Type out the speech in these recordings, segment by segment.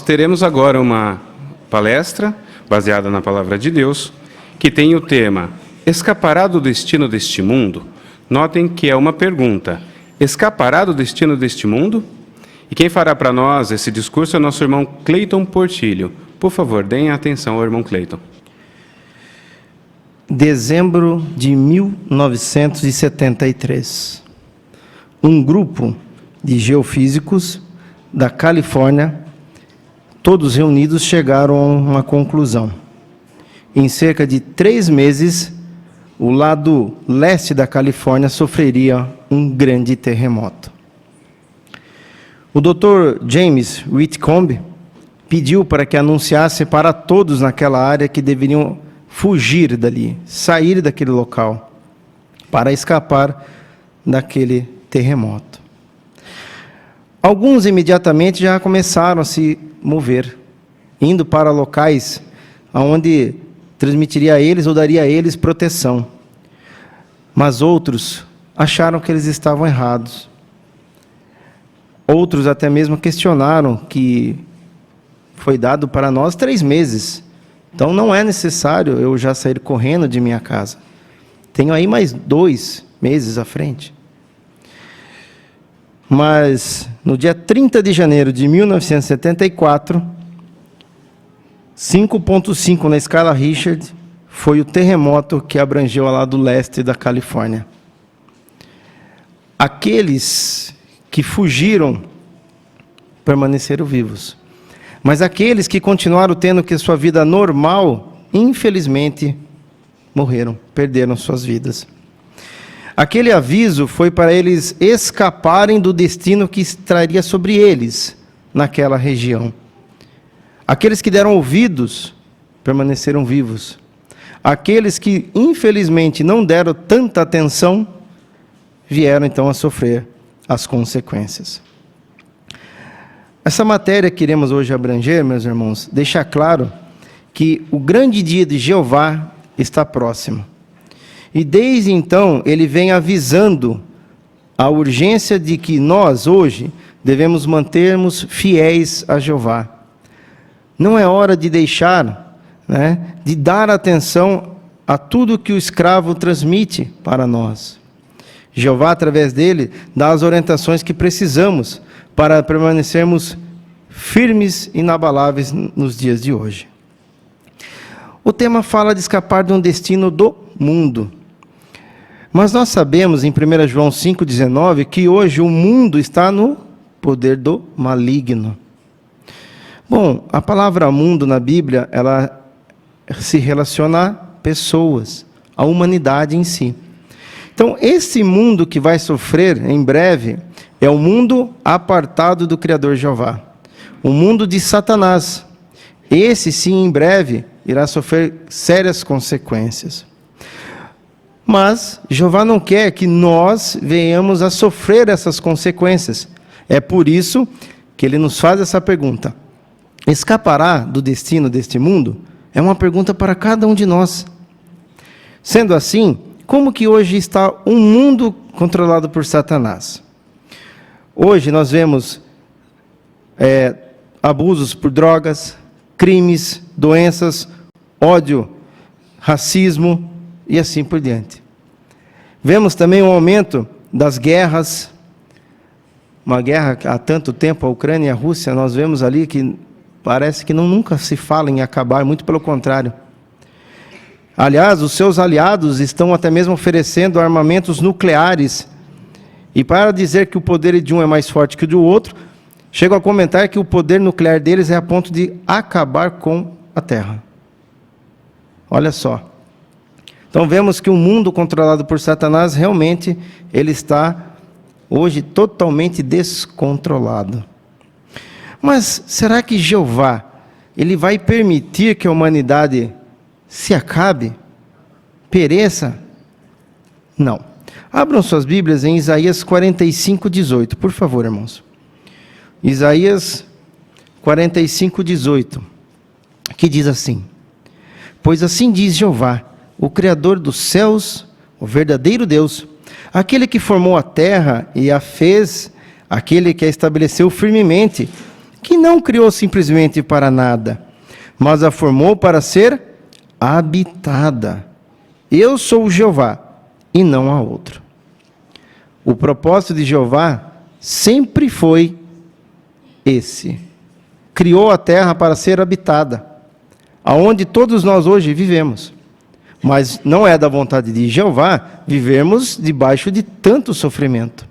Nós teremos agora uma palestra baseada na Palavra de Deus, que tem o tema Escapará do destino deste mundo? Notem que é uma pergunta. Escapará do destino deste mundo? E quem fará para nós esse discurso é o nosso irmão Cleiton Portilho. Por favor, deem atenção ao irmão Cleiton. Dezembro de 1973. Um grupo de geofísicos da Califórnia, todos reunidos, chegaram a uma conclusão. Em cerca de 3 meses, o lado leste da Califórnia sofreria um grande terremoto. O Dr. James Whitcomb pediu para que anunciasse para todos naquela área que deveriam fugir dali, sair daquele local, para escapar daquele terremoto. Alguns imediatamente já começaram a se mover, indo para locais onde transmitiria a eles ou daria a eles proteção. Mas outros acharam que eles estavam errados. Outros até mesmo questionaram que foi dado para nós 3 meses. Então não é necessário eu já sair correndo de minha casa. Tenho aí mais 2 meses à frente. Mas no dia 30 de janeiro de 1974, 5.5 na escala Richter foi o terremoto que abrangeu o lado leste da Califórnia. Aqueles que fugiram permaneceram vivos. Mas aqueles que continuaram tendo que sua vida normal, infelizmente, morreram, perderam suas vidas. Aquele aviso foi para eles escaparem do destino que estaria sobre eles naquela região. Aqueles que deram ouvidos permaneceram vivos. Aqueles que, infelizmente, não deram tanta atenção, vieram então a sofrer as consequências. Essa matéria que iremos hoje abranger, meus irmãos, deixa claro que o grande dia de Jeová está próximo. E desde então, ele vem avisando a urgência de que nós, hoje, devemos mantermos fiéis a Jeová. Não é hora de deixar, de dar atenção a tudo que o escravo transmite para nós. Jeová, através dele, dá as orientações que precisamos para permanecermos firmes e inabaláveis nos dias de hoje. O tema fala de escapar de um destino do mundo. Mas nós sabemos, em 1 João 5,19, que hoje o mundo está no poder do maligno. Bom, a palavra mundo na Bíblia, ela se relaciona a pessoas, a humanidade em si. Então, esse mundo que vai sofrer em breve é o mundo apartado do Criador Jeová, o mundo de Satanás. Esse, sim, em breve, irá sofrer sérias consequências. Mas Jeová não quer que nós venhamos a sofrer essas consequências. É por isso que ele nos faz essa pergunta. Escapará do destino deste mundo? É uma pergunta para cada um de nós. Sendo assim, como que hoje está um mundo controlado por Satanás? Hoje nós vemos abusos por drogas, crimes, doenças, ódio, racismo e assim por diante. Vemos também um aumento das guerras, uma guerra há tanto tempo, a Ucrânia e a Rússia, nós vemos ali que parece que nunca se fala em acabar, muito pelo contrário. Aliás, os seus aliados estão até mesmo oferecendo armamentos nucleares. E para dizer que o poder de um é mais forte que o do outro, chegam a comentar que o poder nuclear deles é a ponto de acabar com a Terra. Olha só. Então vemos que o mundo controlado por Satanás, realmente, ele está hoje totalmente descontrolado. Mas será que Jeová, ele vai permitir que a humanidade se acabe? Pereça? Não. Abram suas Bíblias em Isaías 45:18, por favor, irmãos. Isaías 45:18, que diz assim: Pois assim diz Jeová, o Criador dos céus, o verdadeiro Deus, aquele que formou a terra e a fez, aquele que a estabeleceu firmemente, que não criou simplesmente para nada, mas a formou para ser habitada. Eu sou o Jeová, e não há outro. O propósito de Jeová sempre foi esse. Criou a terra para ser habitada, aonde todos nós hoje vivemos. Mas não é da vontade de Jeová vivermos debaixo de tanto sofrimento.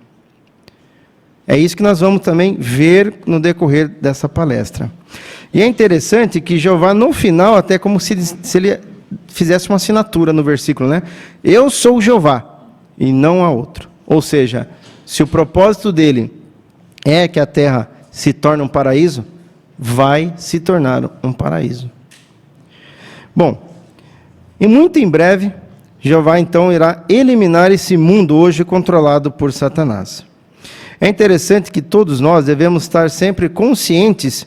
É isso que nós vamos também ver no decorrer dessa palestra. E é interessante que Jeová, no final, até como se ele fizesse uma assinatura no versículo, né? Eu sou Jeová, e não há outro. Ou seja, se o propósito dele é que a terra se torne um paraíso, vai se tornar um paraíso. Bom, e muito em breve, Jeová então irá eliminar esse mundo hoje controlado por Satanás. É interessante que todos nós devemos estar sempre conscientes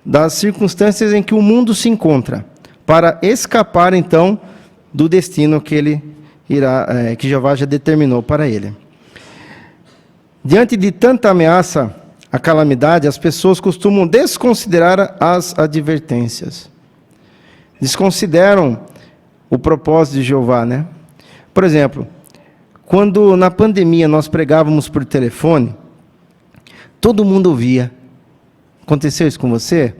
das circunstâncias em que o mundo se encontra, para escapar então do destino que ele irá, que Jeová já determinou para ele. Diante de tanta ameaça, a calamidade, as pessoas costumam desconsiderar as advertências. Desconsideram o propósito de Jeová, né? Por exemplo, quando na pandemia nós pregávamos por telefone, todo mundo ouvia. Aconteceu isso com você?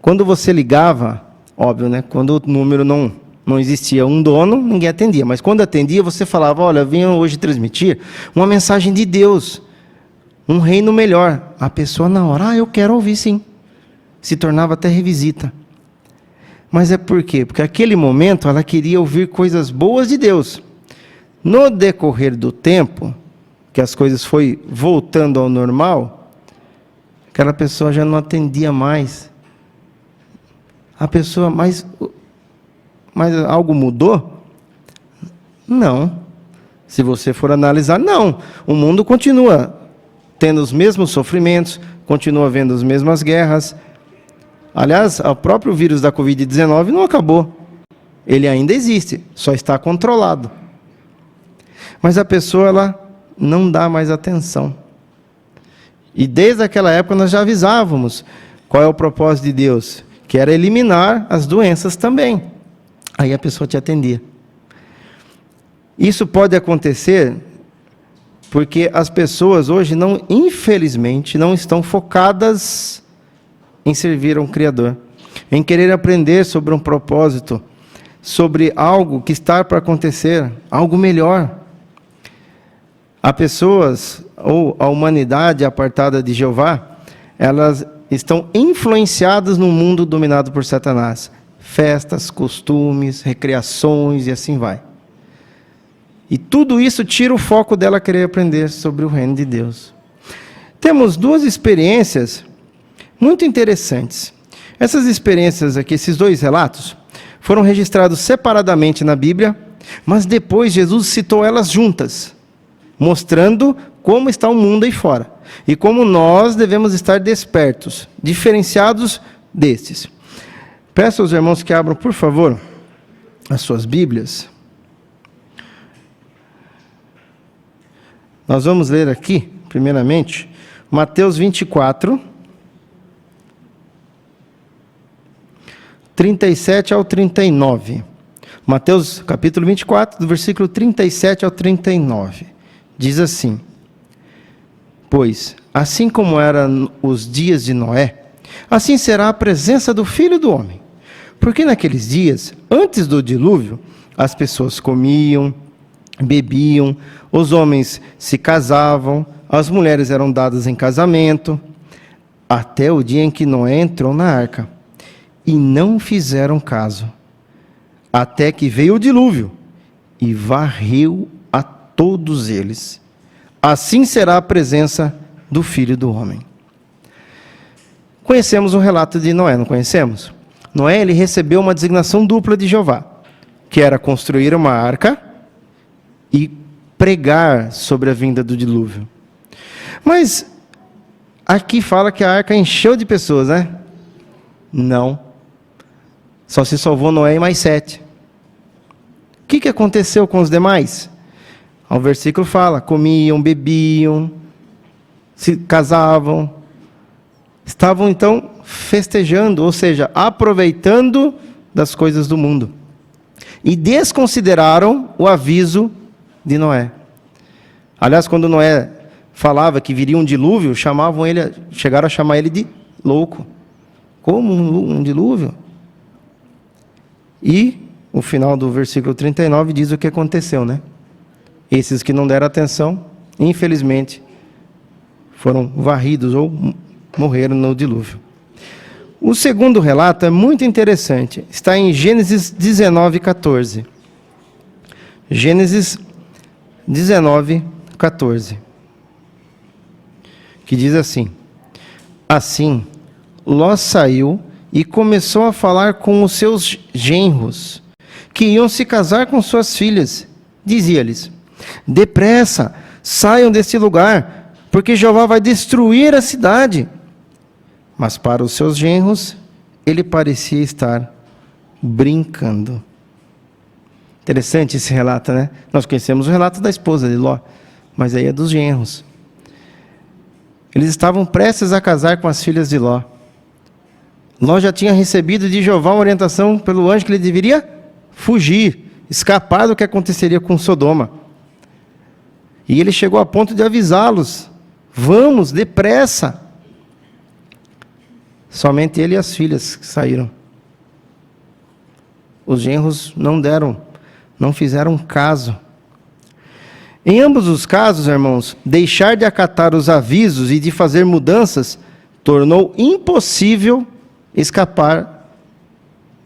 Quando você ligava, óbvio, né? Quando o número não existia um dono, ninguém atendia. Mas quando atendia, você falava, olha, eu vim hoje transmitir uma mensagem de Deus, um reino melhor. A pessoa na hora, eu quero ouvir sim. Se tornava até revisita. Mas é por quê? Porque naquele momento ela queria ouvir coisas boas de Deus. No decorrer do tempo, que as coisas foi voltando ao normal, aquela pessoa já não atendia mais. A pessoa, mas algo mudou? Não. Se você for analisar, não. O mundo continua tendo os mesmos sofrimentos, continua havendo as mesmas guerras. Aliás, o próprio vírus da Covid-19 não acabou. Ele ainda existe, só está controlado. Mas a pessoa, ela não dá mais atenção. E desde aquela época nós já avisávamos qual é o propósito de Deus, que era eliminar as doenças também. Aí a pessoa te atendia. Isso pode acontecer porque as pessoas hoje, infelizmente, não estão focadas em servir a um Criador, em querer aprender sobre um propósito, sobre algo que está para acontecer, algo melhor. Há pessoas, ou a humanidade apartada de Jeová, elas estão influenciadas no mundo dominado por Satanás. Festas, costumes, recreações e assim vai. E tudo isso tira o foco dela querer aprender sobre o reino de Deus. Temos duas experiências muito interessantes. Essas experiências aqui, esses dois relatos, foram registrados separadamente na Bíblia, mas depois Jesus citou elas juntas, mostrando como está o mundo aí fora e como nós devemos estar despertos, diferenciados destes. Peço aos irmãos que abram, por favor, as suas Bíblias. Nós vamos ler aqui, primeiramente, Mateus 24, 37 ao 39. Mateus capítulo 24, do versículo 37 ao 39. Diz assim: Pois, assim como eram os dias de Noé, assim será a presença do Filho do Homem. Porque naqueles dias, antes do dilúvio, as pessoas comiam, bebiam, os homens se casavam, as mulheres eram dadas em casamento, até o dia em que Noé entrou na arca. E não fizeram caso, até que veio o dilúvio e varreu a todos eles. Assim será a presença do Filho do Homem. Conhecemos o relato de Noé, não conhecemos? Noé, ele recebeu uma designação dupla de Jeová, que era construir uma arca e pregar sobre a vinda do dilúvio. Mas aqui fala que a arca encheu de pessoas, né? Não. Só se salvou Noé e mais 7. O que aconteceu com os demais? O versículo fala, comiam, bebiam, se casavam. estavam então festejando, ou seja, aproveitando das coisas do mundo. E desconsideraram o aviso de Noé. Aliás, quando Noé falava que viria um dilúvio, chegaram a chamar ele de louco. Como um dilúvio? E o final do versículo 39 diz o que aconteceu, né? Esses que não deram atenção, infelizmente, foram varridos ou morreram no dilúvio. O segundo relato é muito interessante. Está em Gênesis 19, 14. Gênesis 19, 14. Que diz assim: Assim, Ló saiu e começou a falar com os seus genros, que iam se casar com suas filhas. Dizia-lhes: Depressa, saiam deste lugar, porque Jeová vai destruir a cidade. Mas para os seus genros, ele parecia estar brincando. Interessante esse relato, né? Nós conhecemos o relato da esposa de Ló, mas aí é dos genros. Eles estavam prestes a casar com as filhas de Ló. Ló já tinha recebido de Jeová uma orientação pelo anjo que ele deveria fugir, escapar do que aconteceria com Sodoma. E ele chegou a ponto de avisá-los: vamos, depressa. Somente ele e as filhas que saíram. Os genros não fizeram caso. Em ambos os casos, irmãos, deixar de acatar os avisos e de fazer mudanças tornou impossível escapar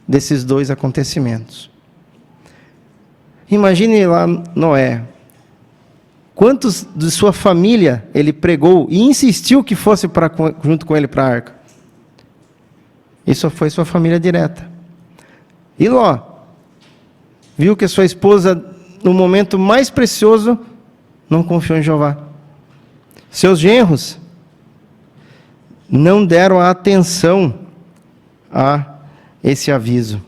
desses dois acontecimentos. Imagine lá Noé. Quantos de sua família ele pregou e insistiu que fosse junto com ele para a arca? Isso foi sua família direta. E Ló viu que sua esposa, no momento mais precioso, não confiou em Jeová. Seus genros não deram atenção a esse aviso.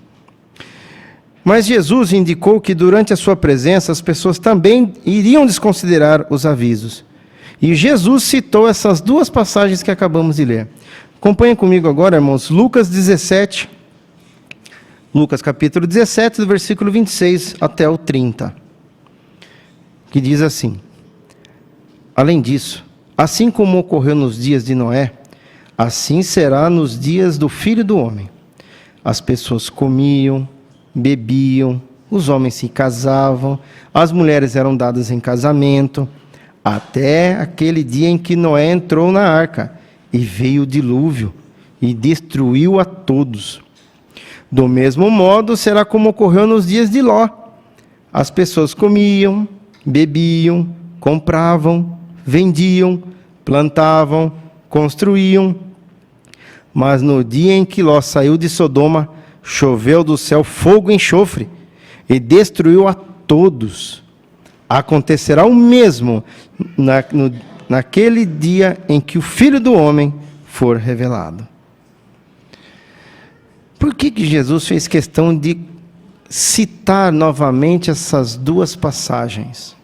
Mas Jesus indicou que durante a sua presença as pessoas também iriam desconsiderar os avisos. E Jesus citou essas duas passagens que acabamos de ler. Acompanhem comigo agora, irmãos, Lucas 17, Lucas capítulo 17, do versículo 26 até o 30, que diz assim: Além disso, assim como ocorreu nos dias de Noé, assim será nos dias do Filho do Homem. As pessoas comiam, bebiam, os homens se casavam, as mulheres eram dadas em casamento, até aquele dia em que Noé entrou na arca, e veio o dilúvio, e destruiu a todos. Do mesmo modo, será como ocorreu nos dias de Ló. As pessoas comiam, bebiam, compravam, vendiam, plantavam, construíam. Mas no dia em que Ló saiu de Sodoma, choveu do céu fogo e enxofre, e destruiu a todos. Acontecerá o mesmo naquele dia em que o Filho do Homem for revelado. Por que Jesus fez questão de citar novamente essas duas passagens?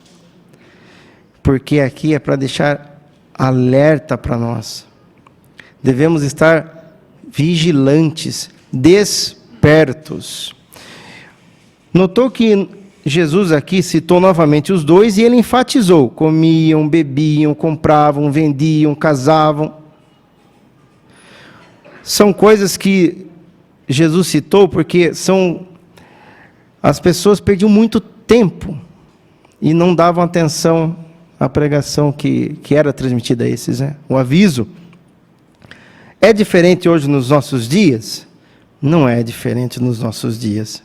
Porque aqui é para deixar alerta para nós. Devemos estar vigilantes, despertos. Notou que Jesus aqui citou novamente os dois e ele enfatizou: comiam, bebiam, compravam, vendiam, casavam. São coisas que Jesus citou porque as pessoas perdiam muito tempo e não davam atenção à pregação que era transmitida a esses, né? O aviso. É diferente hoje nos nossos dias? Não é diferente nos nossos dias.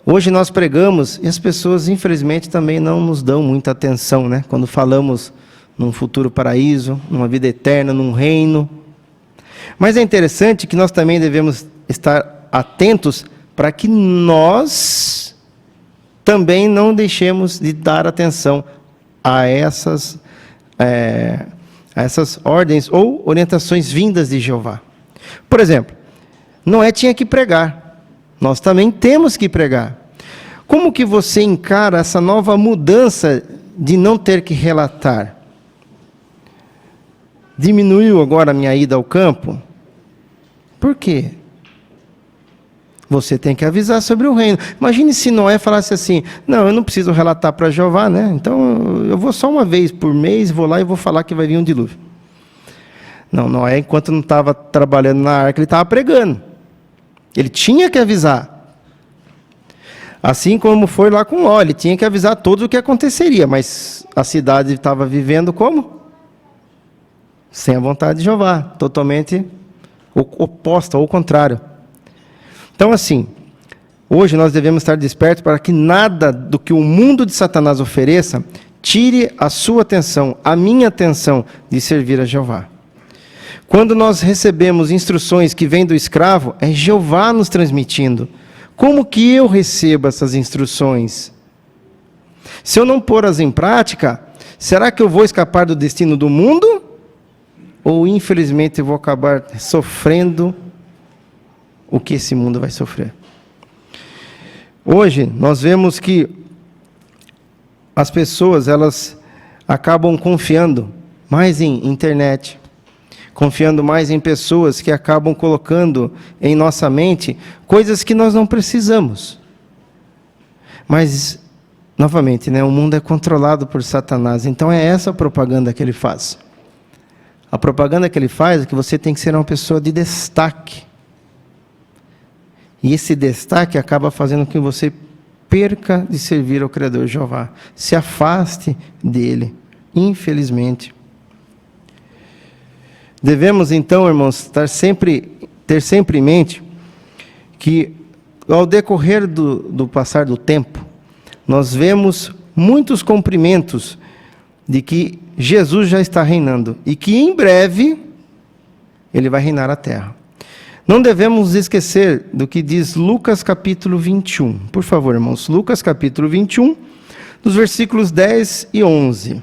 Hoje nós pregamos e as pessoas, infelizmente, também não nos dão muita atenção, né? Quando falamos num futuro paraíso, numa vida eterna, num reino. Mas é interessante que nós também devemos estar atentos para que nós também não deixemos de dar atenção a essas ordens ou orientações vindas de Jeová. Por exemplo, Noé tinha que pregar. Nós também temos que pregar. Como que você encara essa nova mudança de não ter que relatar? diminuiu agora a minha ida ao campo. Por quê? Você tem que avisar sobre o reino. Imagine se Noé falasse assim: não, eu não preciso relatar para Jeová, né? Então eu vou só uma vez por mês, vou lá e vou falar que vai vir um dilúvio. Não, Noé, enquanto não estava trabalhando na arca, ele estava pregando. Ele tinha que avisar. Assim como foi lá com Ló, ele tinha que avisar todos o que aconteceria, mas a cidade estava vivendo como? Sem a vontade de Jeová, totalmente oposta, ou contrário. Então, assim, hoje nós devemos estar despertos para que nada do que o mundo de Satanás ofereça tire a sua atenção, a minha atenção de servir a Jeová. Quando nós recebemos instruções que vêm do escravo, é Jeová nos transmitindo. Como que eu recebo essas instruções? Se eu não pôr-as em prática, será que eu vou escapar do destino do mundo? Ou, infelizmente, eu vou acabar sofrendo o que esse mundo vai sofrer? Hoje, nós vemos que as pessoas, elas acabam confiando mais em internet, confiando mais em pessoas que acabam colocando em nossa mente coisas que nós não precisamos. Mas, novamente, né, o mundo é controlado por Satanás, então é essa a propaganda que ele faz. A propaganda que ele faz é que você tem que ser uma pessoa de destaque. E esse destaque acaba fazendo com que você perca de servir ao Criador Jeová. Se afaste dele, infelizmente. Devemos, então, irmãos, ter sempre em mente que, ao decorrer do passar do tempo, nós vemos muitos cumprimentos de que Jesus já está reinando e que, em breve, ele vai reinar a terra. Não devemos esquecer do que diz Lucas capítulo 21. Por favor, irmãos, Lucas capítulo 21, dos versículos 10 e 11.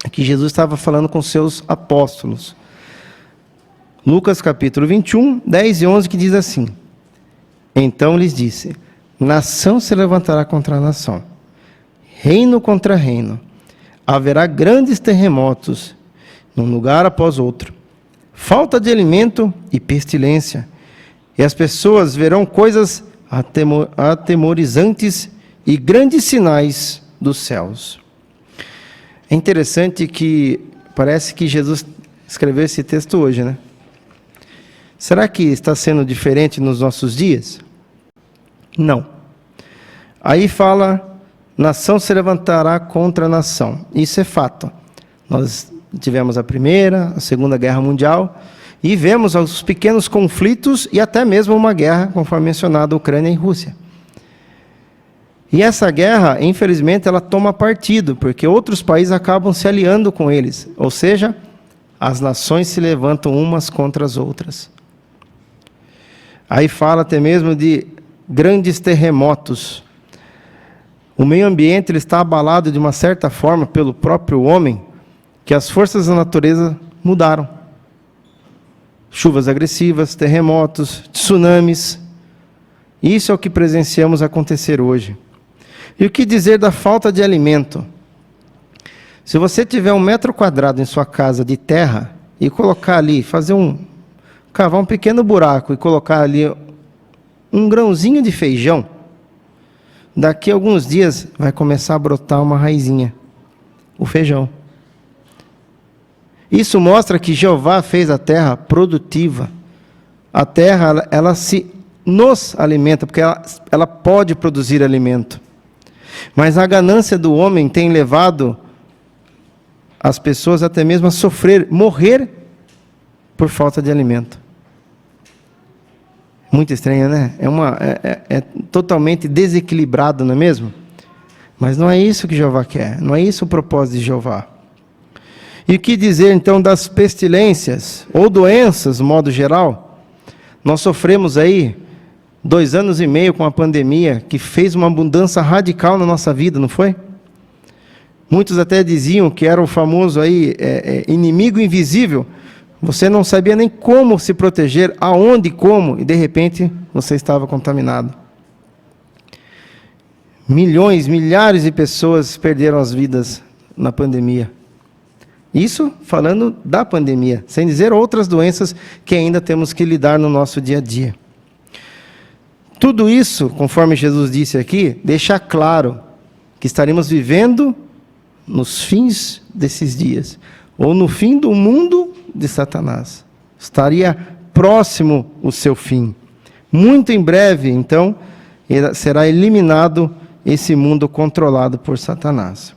Aqui Jesus estava falando com seus apóstolos. Lucas capítulo 21, 10 e 11, que diz assim: então lhes disse: nação se levantará contra nação, reino contra reino. Haverá grandes terremotos, num lugar após outro, falta de alimento e pestilência. E as pessoas verão coisas atemorizantes e grandes sinais dos céus. É interessante que parece que Jesus escreveu esse texto hoje, né? Será que está sendo diferente nos nossos dias? Não. Aí fala: nação se levantará contra nação. Isso é fato. Nós tivemos a Primeira, a Segunda Guerra Mundial, e vemos os pequenos conflitos e até mesmo uma guerra, conforme mencionado, Ucrânia e Rússia. E essa guerra, infelizmente, ela toma partido, porque outros países acabam se aliando com eles. Ou seja, as nações se levantam umas contra as outras. Aí fala até mesmo de grandes terremotos. O meio ambiente ele está abalado de uma certa forma pelo próprio homem, que as forças da natureza mudaram. Chuvas agressivas, terremotos, tsunamis. Isso é o que presenciamos acontecer hoje. E o que dizer da falta de alimento? Se você tiver 1 metro quadrado em sua casa de terra e colocar ali, cavar um pequeno buraco e colocar ali um grãozinho de feijão, daqui a alguns dias vai começar a brotar uma raizinha, o feijão. Isso mostra que Jeová fez a terra produtiva. A terra, ela nos alimenta, porque ela pode produzir alimento. Mas a ganância do homem tem levado as pessoas até mesmo a morrer por falta de alimento. Muito estranho, né? É totalmente desequilibrado, não é mesmo? Mas não é isso que Jeová quer, não é isso o propósito de Jeová. E o que dizer então das pestilências ou doenças, no modo geral? Nós sofremos aí 2 anos e meio com a pandemia, que fez uma mudança radical na nossa vida, não foi? Muitos até diziam que era o famoso aí, inimigo invisível. Você não sabia nem como se proteger, aonde e como, e de repente você estava contaminado. Milhares de pessoas perderam as vidas na pandemia. Isso falando da pandemia, sem dizer outras doenças que ainda temos que lidar no nosso dia a dia. Tudo isso, conforme Jesus disse aqui, deixa claro que estaremos vivendo nos fins desses dias, ou no fim do mundo de Satanás. Estaria próximo o seu fim. Muito em breve, então, será eliminado esse mundo controlado por Satanás.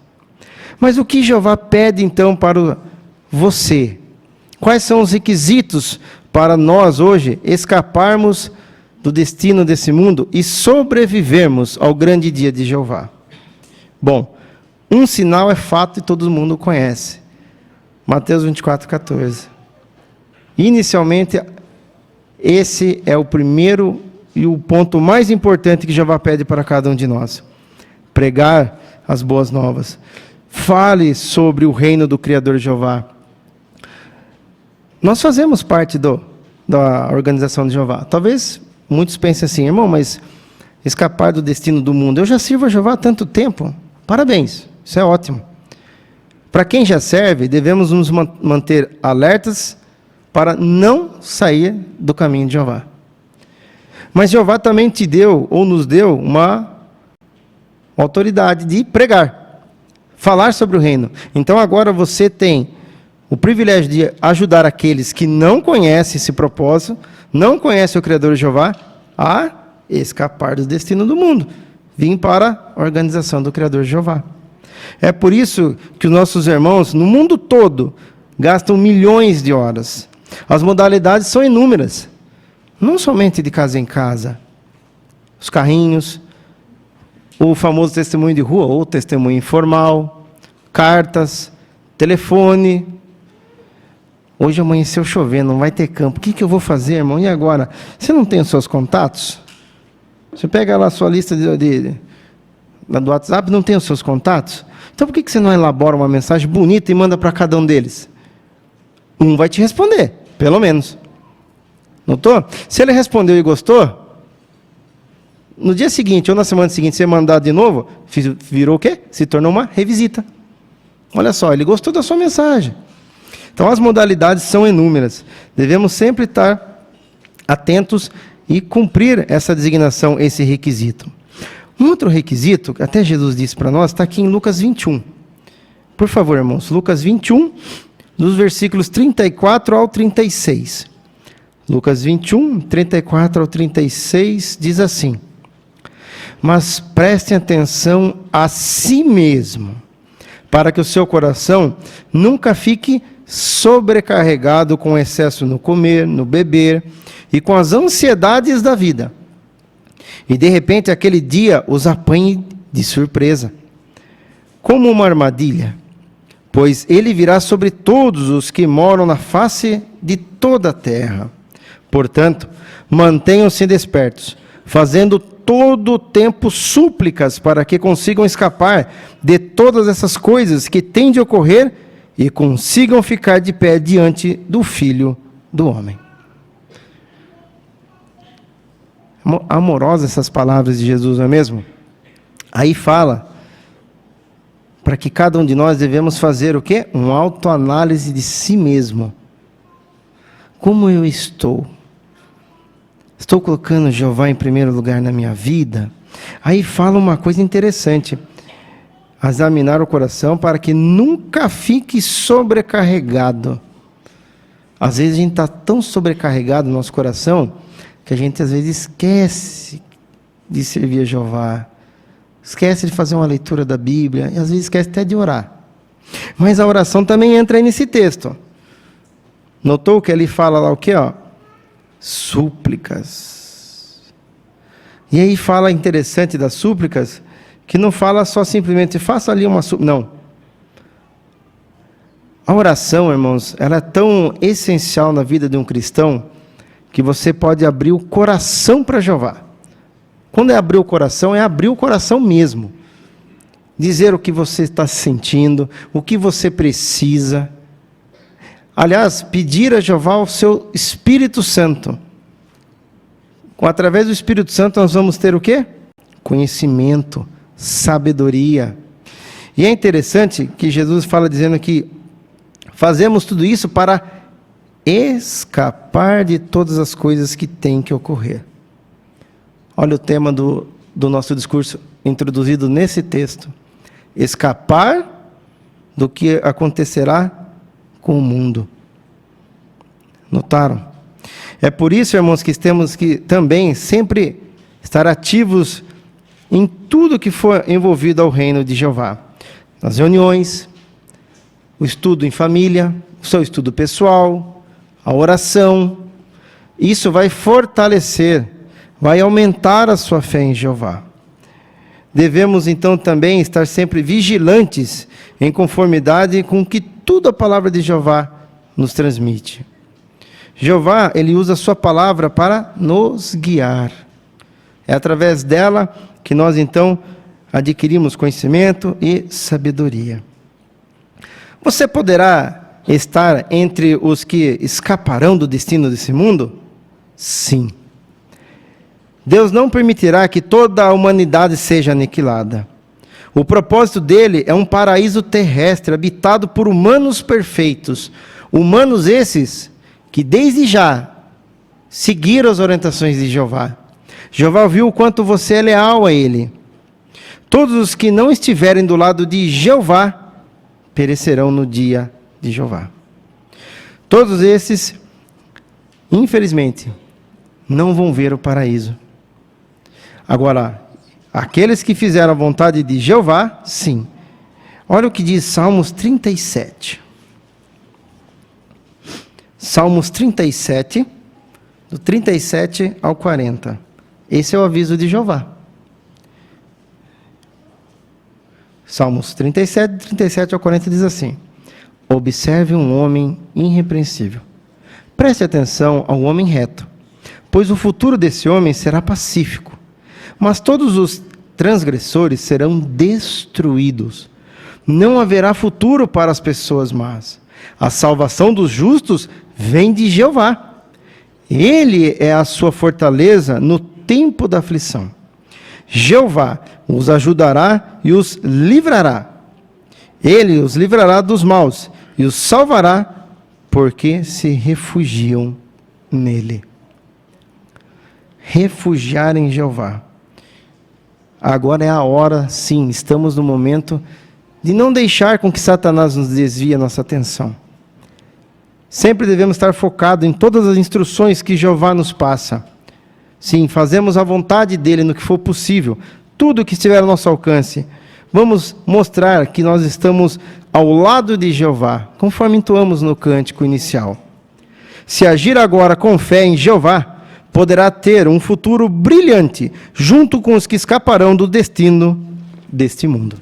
Mas o que Jeová pede, então, para você? Quais são os requisitos para nós, hoje, escaparmos do destino desse mundo e sobrevivermos ao grande dia de Jeová? Bom, um sinal é fato e todo mundo conhece. Mateus 24:14. Inicialmente, esse é o primeiro e o ponto mais importante que Jeová pede para cada um de nós. Pregar as boas novas. Fale sobre o reino do Criador Jeová. Nós fazemos parte da organização de Jeová. Talvez muitos pensem assim, irmão, mas escapar do destino do mundo. Eu já sirvo a Jeová há tanto tempo. Parabéns, isso é ótimo. Para quem já serve, devemos nos manter alertas para não sair do caminho de Jeová. Mas Jeová também te deu, ou nos deu, uma autoridade de pregar. Falar sobre o reino. Então agora você tem o privilégio de ajudar aqueles que não conhecem esse propósito, não conhecem o Criador Jeová, a escapar do destino do mundo. Vim para a organização do Criador Jeová. É por isso que os nossos irmãos, no mundo todo, gastam milhões de horas. As modalidades são inúmeras. Não somente de casa em casa. Os carrinhos, o famoso testemunho de rua, ou testemunho informal, cartas, telefone. Hoje amanheceu chovendo, não vai ter campo. O que eu vou fazer, irmão? E agora? Você não tem os seus contatos? Você pega lá a sua lista do WhatsApp, não tem os seus contatos? Então por que você não elabora uma mensagem bonita e manda para cada um deles? Um vai te responder, pelo menos. Notou? Se ele respondeu e gostou, no dia seguinte ou na semana seguinte, você mandar de novo, virou o quê? Se tornou uma revisita. Olha só, ele gostou da sua mensagem. Então, as modalidades são inúmeras. Devemos sempre estar atentos e cumprir essa designação, esse requisito. Um outro requisito, que até Jesus disse para nós, está aqui em Lucas 21. Por favor, irmãos, Lucas 21, dos versículos 34 ao 36. Lucas 21, 34 ao 36, diz assim: mas prestem atenção a si mesmo, para que o seu coração nunca fique sobrecarregado com excesso no comer, no beber e com as ansiedades da vida. E de repente aquele dia os apanhe de surpresa, como uma armadilha, pois ele virá sobre todos os que moram na face de toda a terra. Portanto, mantenham-se despertos, fazendo todo o tempo súplicas para que consigam escapar de todas essas coisas que têm de ocorrer e consigam ficar de pé diante do Filho do Homem. Amorosas essas palavras de Jesus, não é mesmo? Aí fala para que cada um de nós devemos fazer o quê? Uma autoanálise de si mesmo. Como eu estou? Estou colocando Jeová em primeiro lugar na minha vida? Aí fala uma coisa interessante. Examinar o coração para que nunca fique sobrecarregado. Às vezes a gente está tão sobrecarregado no nosso coração que a gente às vezes esquece de servir a Jeová. Esquece de fazer uma leitura da Bíblia. E às vezes esquece até de orar. Mas a oração também entra aí nesse texto. Notou que ele fala lá o quê? Súplicas. E aí fala interessante das súplicas, que não fala só simplesmente, faça ali uma súplica. Não. A oração, irmãos, ela é tão essencial na vida de um cristão, que você pode abrir o coração para Jeová. Quando é abrir o coração, é abrir o coração mesmo. Dizer o que você está sentindo, o que você precisa. Aliás, pedir a Jeová o seu Espírito Santo. Através do Espírito Santo nós vamos ter o quê? Conhecimento, sabedoria. E é interessante que Jesus fala dizendo que fazemos tudo isso para escapar de todas as coisas que têm que ocorrer. Olha o tema do nosso discurso introduzido nesse texto. Escapar do que acontecerá com o mundo. Notaram? É por isso, irmãos, que temos que também sempre estar ativos em tudo que for envolvido ao reino de Jeová. Nas reuniões, o estudo em família, o seu estudo pessoal, a oração. Isso vai fortalecer, vai aumentar a sua fé em Jeová. Devemos, então, também estar sempre vigilantes em conformidade com o que tudo a palavra de Jeová nos transmite. Jeová, ele usa a sua palavra para nos guiar. É através dela que nós, então, adquirimos conhecimento e sabedoria. Você poderá estar entre os que escaparão do destino desse mundo? Sim. Deus não permitirá que toda a humanidade seja aniquilada. O propósito dele é um paraíso terrestre, habitado por humanos perfeitos. Humanos esses que desde já seguiram as orientações de Jeová. Jeová viu o quanto você é leal a ele. Todos os que não estiverem do lado de Jeová perecerão no dia de Jeová. Todos esses, infelizmente, não vão ver o paraíso. Agora, aqueles que fizeram a vontade de Jeová, sim. Olha o que diz Salmos 37. Salmos 37, do 37 ao 40. Esse é o aviso de Jeová. Salmos 37, 37 ao 40 diz assim: observe um homem irrepreensível. Preste atenção ao homem reto, pois o futuro desse homem será pacífico. Mas todos os transgressores serão destruídos. Não haverá futuro para as pessoas más. A salvação dos justos vem de Jeová. Ele é a sua fortaleza no tempo da aflição. Jeová os ajudará e os livrará. Ele os livrará dos maus e os salvará, porque se refugiam nele. Refugiar em Jeová. Agora é a hora, sim, estamos no momento de não deixar com que Satanás nos desvie a nossa atenção. Sempre devemos estar focados em todas as instruções que Jeová nos passa. Sim, fazemos a vontade dele no que for possível, tudo que estiver ao nosso alcance. Vamos mostrar que nós estamos ao lado de Jeová, conforme entoamos no cântico inicial. Se agir agora com fé em Jeová, poderá ter um futuro brilhante, junto com os que escaparão do destino deste mundo.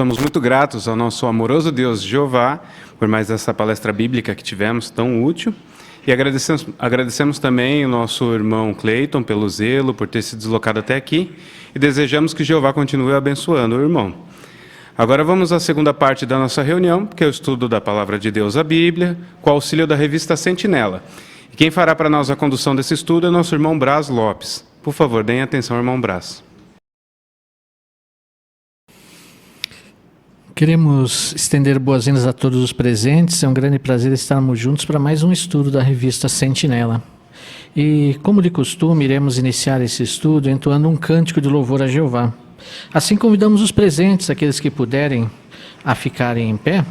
Somos muito gratos ao nosso amoroso Deus Jeová por mais essa palestra bíblica que tivemos, tão útil. E agradecemos também o nosso irmão Cleiton pelo zelo, por ter se deslocado até aqui. E desejamos que Jeová continue abençoando o irmão. Agora vamos à segunda parte da nossa reunião, que é o estudo da Palavra de Deus, a Bíblia, com o auxílio da revista Sentinela. E quem fará para nós a condução desse estudo é nosso irmão Brás Lopes. Por favor, deem atenção, irmão Brás. Queremos estender boas-vindas a todos os presentes. É um grande prazer estarmos juntos para mais um estudo da revista Sentinela. E, como de costume, iremos iniciar esse estudo entoando um cântico de louvor a Jeová. Assim, convidamos os presentes, aqueles que puderem, a ficarem em pé,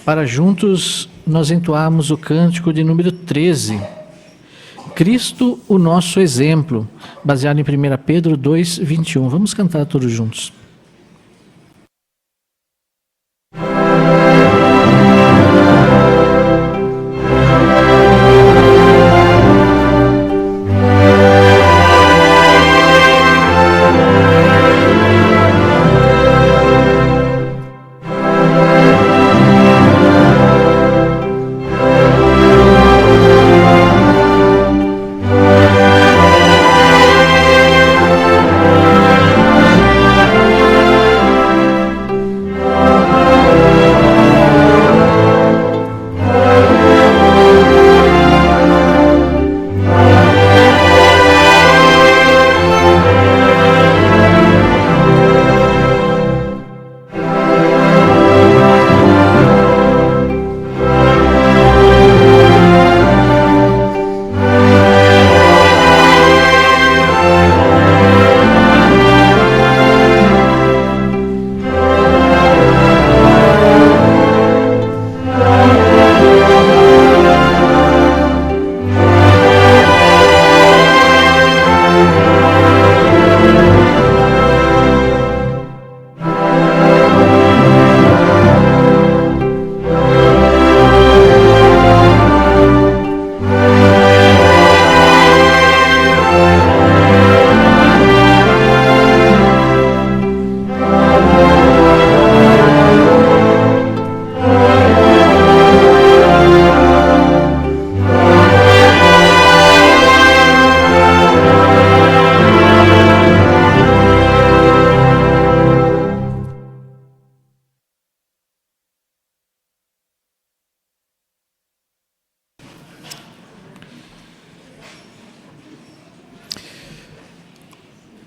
para juntos nós entoarmos o cântico de número 13. Cristo, o nosso exemplo, baseado em 1 Pedro 2, 21. Vamos cantar todos juntos.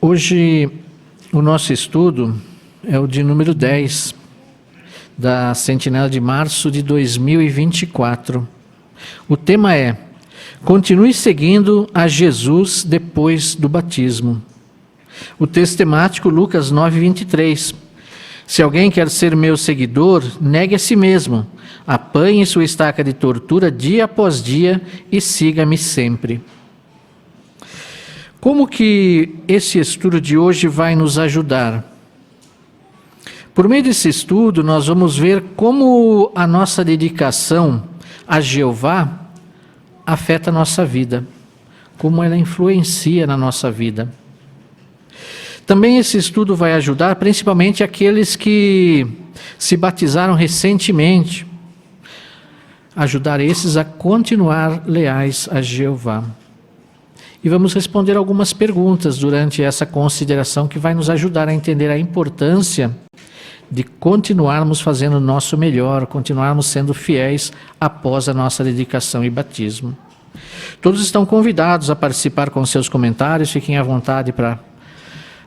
Hoje, o nosso estudo é o de número 10, da Sentinela de março de 2024. O tema é: continue seguindo a Jesus depois do batismo. O texto temático, Lucas 9:23. Se alguém quer ser meu seguidor, negue a si mesmo, apanhe sua estaca de tortura dia após dia e siga-me sempre. Como que esse estudo de hoje vai nos ajudar? Por meio desse estudo, nós vamos ver como a nossa dedicação a Jeová afeta a nossa vida, como ela influencia na nossa vida. Também esse estudo vai ajudar principalmente aqueles que se batizaram recentemente, ajudar esses a continuar leais a Jeová. E vamos responder algumas perguntas durante essa consideração que vai nos ajudar a entender a importância de continuarmos fazendo o nosso melhor, continuarmos sendo fiéis após a nossa dedicação e batismo. Todos estão convidados a participar com seus comentários, fiquem à vontade para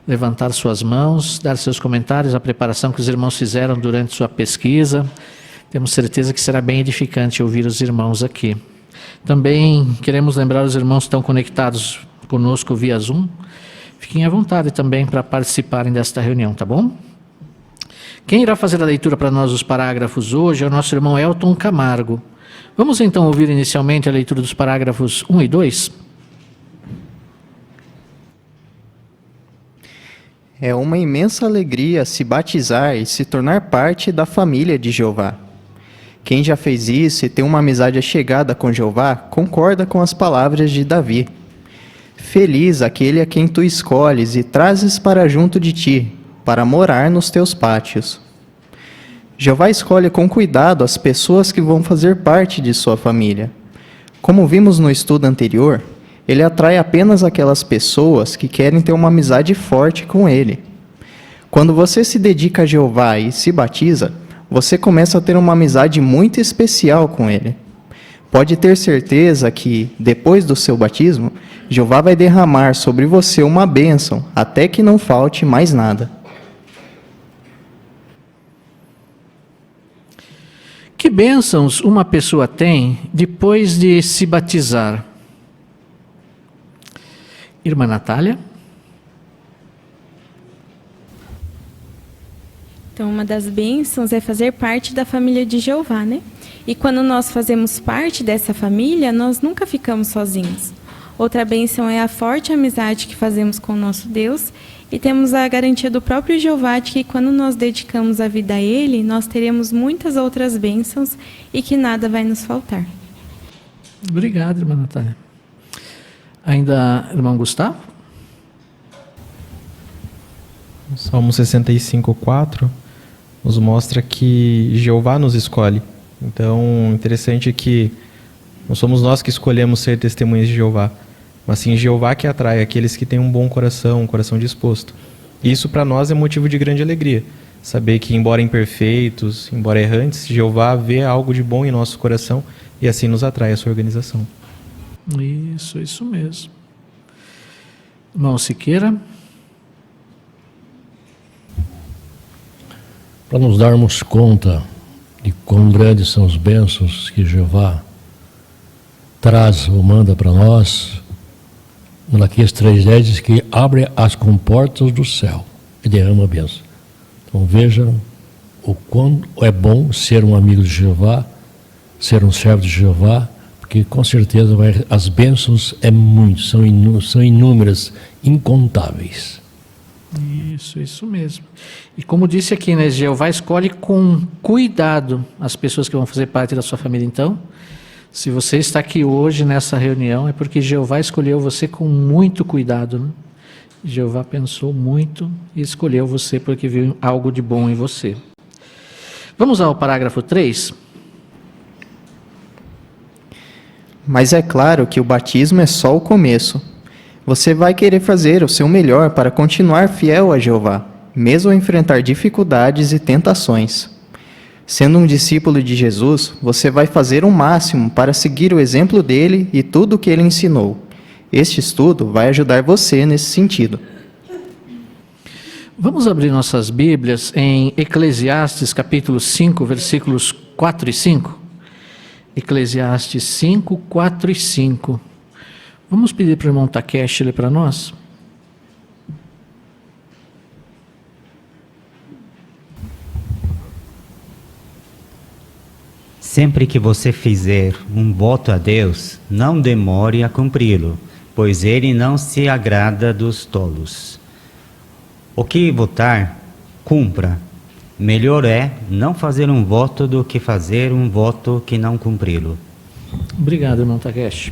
levantar suas mãos, dar seus comentários, a preparação que os irmãos fizeram durante sua pesquisa. Temos certeza que será bem edificante ouvir os irmãos aqui. Também queremos lembrar os irmãos que estão conectados conosco via Zoom, fiquem à vontade também para participarem desta reunião, tá bom? Quem irá fazer a leitura para nós dos parágrafos hoje é o nosso irmão Elton Camargo. Vamos então ouvir inicialmente a leitura dos parágrafos 1 e 2? É uma imensa alegria se batizar e se tornar parte da família de Jeová. Quem já fez isso e tem uma amizade chegada com Jeová, concorda com as palavras de Davi. Feliz aquele a quem tu escolhes e trazes para junto de ti, para morar nos teus pátios. Jeová escolhe com cuidado as pessoas que vão fazer parte de sua família. Como vimos no estudo anterior, ele atrai apenas aquelas pessoas que querem ter uma amizade forte com ele. Quando você se dedica a Jeová e se batiza, você começa a ter uma amizade muito especial com ele. Pode ter certeza que, depois do seu batismo, Jeová vai derramar sobre você uma bênção, até que não falte mais nada. Que bênçãos uma pessoa tem depois de se batizar? Irmã Natália? Então, uma das bênçãos é fazer parte da família de Jeová, né? E quando nós fazemos parte dessa família, nós nunca ficamos sozinhos. Outra bênção é a forte amizade que fazemos com o nosso Deus e temos a garantia do próprio Jeová de que quando nós dedicamos a vida a Ele, nós teremos muitas outras bênçãos e que nada vai nos faltar. Obrigado, irmã Natália. Ainda, irmão Gustavo? Salmo 65:4 nos mostra que Jeová nos escolhe. Então, interessante que não somos nós que escolhemos ser testemunhas de Jeová, mas sim Jeová que atrai aqueles que têm um bom coração, um coração disposto. E isso para nós é motivo de grande alegria. Saber que, embora imperfeitos, embora errantes, Jeová vê algo de bom em nosso coração e assim nos atrai a sua organização. Isso mesmo. Irmão Siqueira? Para nos darmos conta de quão grandes são os bênçãos que Jeová traz ou manda para nós, Malaquias 3:10 diz que abre as comportas do céu e derrama a bênção. Então veja o quão é bom ser um amigo de Jeová, ser um servo de Jeová, porque com certeza as bênçãos são inúmeras, incontáveis. Isso mesmo. E como disse aqui, né, Jeová escolhe com cuidado as pessoas que vão fazer parte da sua família. Então, se você está aqui hoje nessa reunião, é porque Jeová escolheu você com muito cuidado, né? Jeová pensou muito e escolheu você porque viu algo de bom em você. Vamos ao parágrafo 3. Mas é claro que o batismo é só o começo. Você vai querer fazer o seu melhor para continuar fiel a Jeová, mesmo ao enfrentar dificuldades e tentações. Sendo um discípulo de Jesus, você vai fazer o máximo para seguir o exemplo dele e tudo o que ele ensinou. Este estudo vai ajudar você nesse sentido. Vamos abrir nossas Bíblias em Eclesiastes capítulo 5, versículos 4 e 5. Eclesiastes 5, 4 e 5. Vamos pedir para o irmão Takeshi ler para nós? Sempre que você fizer um voto a Deus, não demore a cumpri-lo, pois ele não se agrada dos tolos. O que votar, cumpra. Melhor é não fazer um voto do que fazer um voto que não cumpri-lo. Obrigado, irmão Takeshi.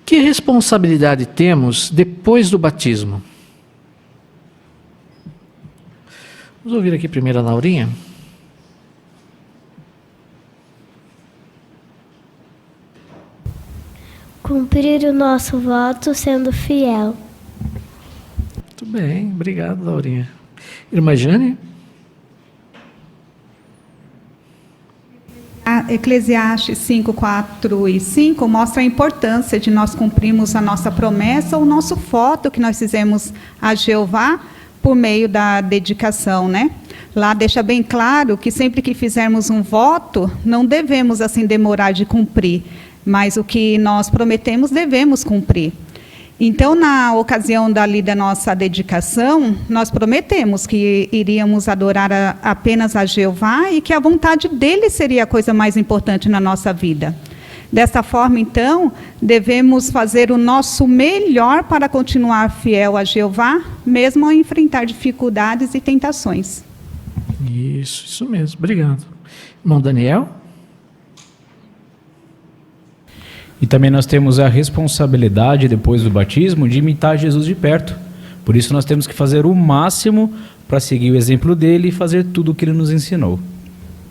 Que responsabilidade temos depois do batismo? Vamos ouvir aqui primeiro a Laurinha. Cumprir o nosso voto sendo fiel. Muito bem, obrigado, Laurinha. Irmã Jane? Eclesiastes 5, 4 e 5 mostra a importância de nós cumprirmos a nossa promessa, o nosso voto que nós fizemos a Jeová por meio da dedicação, né? Lá deixa bem claro que sempre que fizermos um voto, não devemos assim demorar de cumprir, mas o que nós prometemos devemos cumprir. Então, na ocasião da nossa dedicação, nós prometemos que iríamos adorar apenas a Jeová e que a vontade dele seria a coisa mais importante na nossa vida. Dessa forma, então, devemos fazer o nosso melhor para continuar fiel a Jeová, mesmo ao enfrentar dificuldades e tentações. Isso mesmo. Obrigado. Irmão Daniel? E também nós temos a responsabilidade, depois do batismo, de imitar Jesus de perto. Por isso nós temos que fazer o máximo para seguir o exemplo dele e fazer tudo o que ele nos ensinou.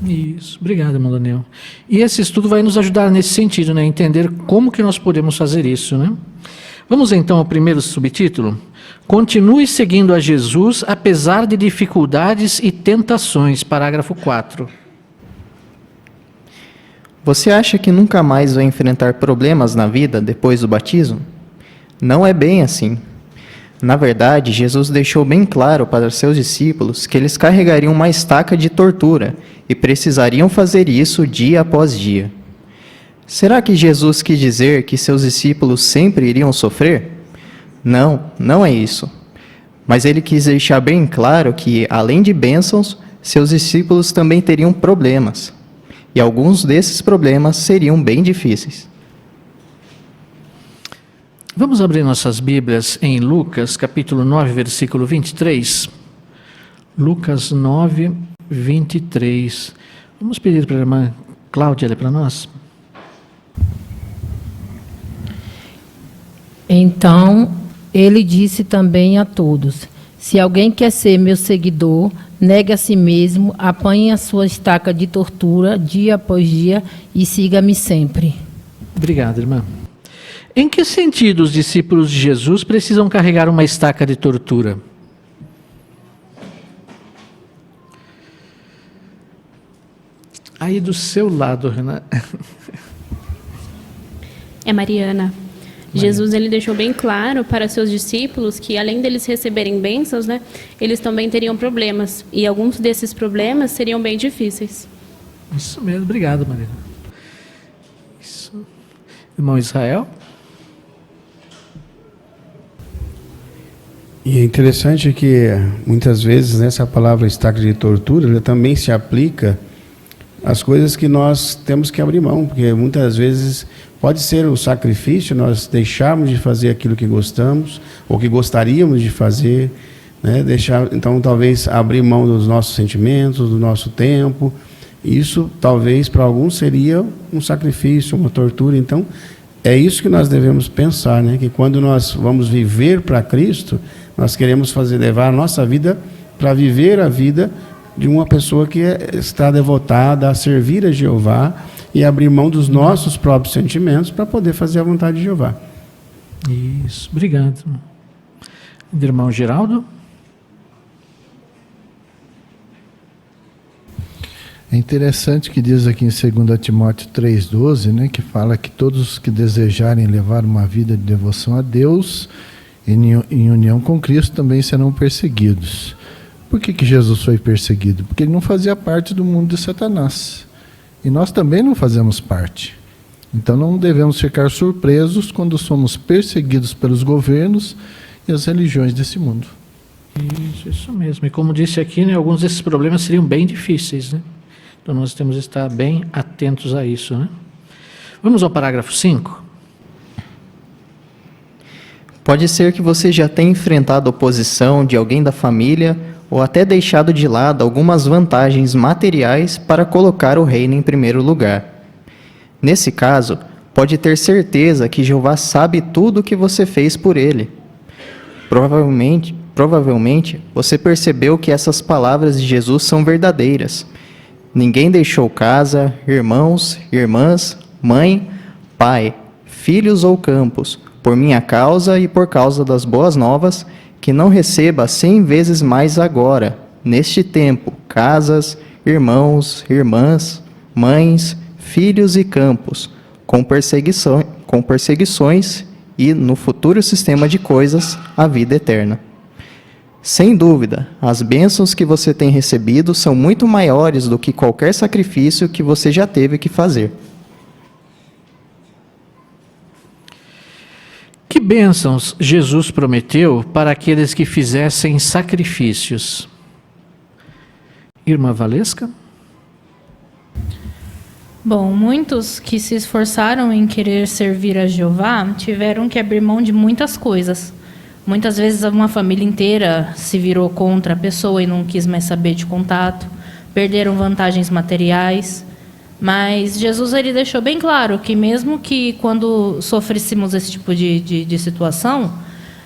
Isso. Obrigado, irmão Daniel. E esse estudo vai nos ajudar nesse sentido, né? Entender como que nós podemos fazer isso, né? Vamos então ao primeiro subtítulo. Continue seguindo a Jesus apesar de dificuldades e tentações. Parágrafo 4. Você acha que nunca mais vai enfrentar problemas na vida depois do batismo? Não é bem assim. Na verdade, Jesus deixou bem claro para seus discípulos que eles carregariam uma estaca de tortura e precisariam fazer isso dia após dia. Será que Jesus quis dizer que seus discípulos sempre iriam sofrer? Não, não é isso. Mas ele quis deixar bem claro que, além de bênçãos, seus discípulos também teriam problemas. E alguns desses problemas seriam bem difíceis. Vamos abrir nossas Bíblias em Lucas, capítulo 9, versículo 23. Lucas 9, 23. Vamos pedir para a irmã Cláudia ler para nós. Então, ele disse também a todos: se alguém quer ser meu seguidor, negue a si mesmo, apanhe a sua estaca de tortura dia após dia e siga-me sempre. Obrigado, irmã. Em que sentido os discípulos de Jesus precisam carregar uma estaca de tortura? Aí do seu lado, Renata. É Mariana. Jesus ele deixou bem claro para seus discípulos que, além deles receberem bênçãos, né, eles também teriam problemas. E alguns desses problemas seriam bem difíceis. Isso mesmo. Obrigado, Mariana. Isso. Irmão Israel? E é interessante que, muitas vezes, essa palavra estaca de tortura, ela também se aplica às coisas que nós temos que abrir mão, porque muitas vezes pode ser o sacrifício, nós deixarmos de fazer aquilo que gostamos, ou que gostaríamos de fazer, né? Então, talvez, abrir mão dos nossos sentimentos, do nosso tempo. Isso, talvez, para alguns seria um sacrifício, uma tortura. Então, é isso que nós devemos pensar, né? Que quando nós vamos viver para Cristo, nós queremos levar a nossa vida para viver a vida de uma pessoa que está devotada a servir a Jeová e abrir mão dos nossos próprios sentimentos para poder fazer a vontade de Jeová. Isso, obrigado. Irmão Geraldo? É interessante que diz aqui em 2 Timóteo 3,12, né, que fala que todos os que desejarem levar uma vida de devoção a Deus, em união com Cristo também serão perseguidos. Por que Jesus foi perseguido? Porque ele não fazia parte do mundo de Satanás. E nós também não fazemos parte. Então não devemos ficar surpresos quando somos perseguidos pelos governos e as religiões desse mundo. Isso mesmo. E como disse aqui, né, alguns desses problemas seriam bem difíceis, né? Então nós temos que estar bem atentos a isso, né? Vamos ao parágrafo 5. Pode ser que você já tenha enfrentado oposição de alguém da família ou até deixado de lado algumas vantagens materiais para colocar o reino em primeiro lugar. Nesse caso, pode ter certeza que Jeová sabe tudo o que você fez por ele. Provavelmente, você percebeu que essas palavras de Jesus são verdadeiras. Ninguém deixou casa, irmãos, irmãs, mãe, pai, filhos ou campos, por minha causa e por causa das boas novas, que não receba 100 vezes mais agora, neste tempo, casas, irmãos, irmãs, mães, filhos e campos, com perseguições e, no futuro sistema de coisas, a vida eterna. Sem dúvida, as bênçãos que você tem recebido são muito maiores do que qualquer sacrifício que você já teve que fazer. Que bênçãos Jesus prometeu para aqueles que fizessem sacrifícios? Irmã Valesca? Bom, muitos que se esforçaram em querer servir a Jeová tiveram que abrir mão de muitas coisas. Muitas vezes uma família inteira se virou contra a pessoa e não quis mais saber de contato, perderam vantagens materiais. Mas Jesus ele deixou bem claro que mesmo que quando sofrêssemos esse tipo de situação,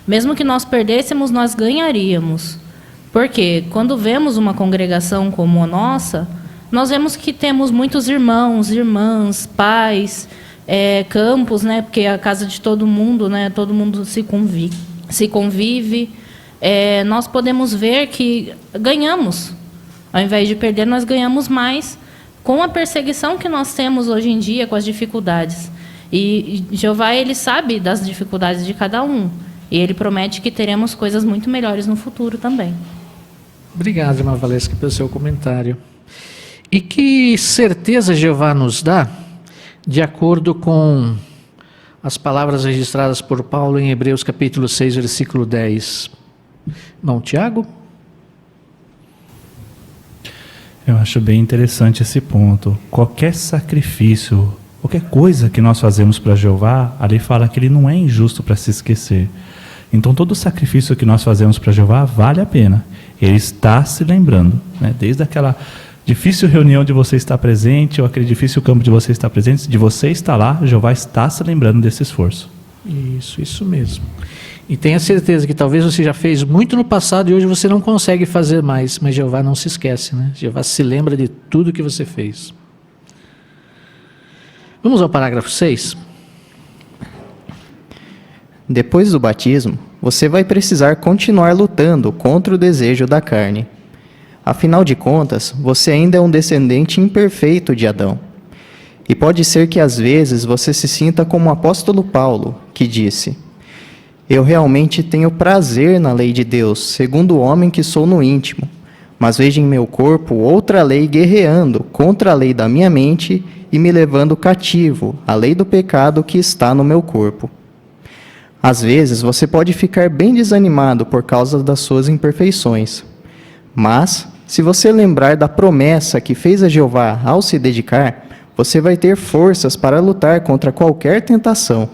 mesmo que nós perdêssemos, nós ganharíamos. Porque quando vemos uma congregação como a nossa, nós vemos que temos muitos irmãos, irmãs, pais, campos, né? Porque é a casa de todo mundo, né? Todo mundo se convive. Nós podemos ver que ganhamos. Ao invés de perder, nós ganhamos mais com a perseguição que nós temos hoje em dia, com as dificuldades. E Jeová, ele sabe das dificuldades de cada um. E ele promete que teremos coisas muito melhores no futuro também. Obrigado, irmã Valesca, pelo seu comentário. E que certeza Jeová nos dá, de acordo com as palavras registradas por Paulo em Hebreus capítulo 6, versículo 10. Irmão Tiago? Eu acho bem interessante esse ponto. Qualquer sacrifício, qualquer coisa que nós fazemos para Jeová, ali fala que ele não é injusto para se esquecer. Então todo sacrifício que nós fazemos para Jeová vale a pena. Ele está se lembrando, né? Desde aquela difícil reunião de você estar presente, ou aquele difícil campo de você estar presente, de você estar lá, Jeová está se lembrando desse esforço. Isso mesmo. E tenha certeza que talvez você já fez muito no passado e hoje você não consegue fazer mais, mas Jeová não se esquece, né? Jeová se lembra de tudo que você fez. Vamos ao parágrafo 6. Depois do batismo, você vai precisar continuar lutando contra o desejo da carne. Afinal de contas, você ainda é um descendente imperfeito de Adão. E pode ser que às vezes você se sinta como o apóstolo Paulo, que disse: eu realmente tenho prazer na lei de Deus, segundo o homem que sou no íntimo, mas vejo em meu corpo outra lei guerreando contra a lei da minha mente e me levando cativo, a lei do pecado que está no meu corpo. Às vezes você pode ficar bem desanimado por causa das suas imperfeições, mas se você lembrar da promessa que fez a Jeová ao se dedicar, você vai ter forças para lutar contra qualquer tentação.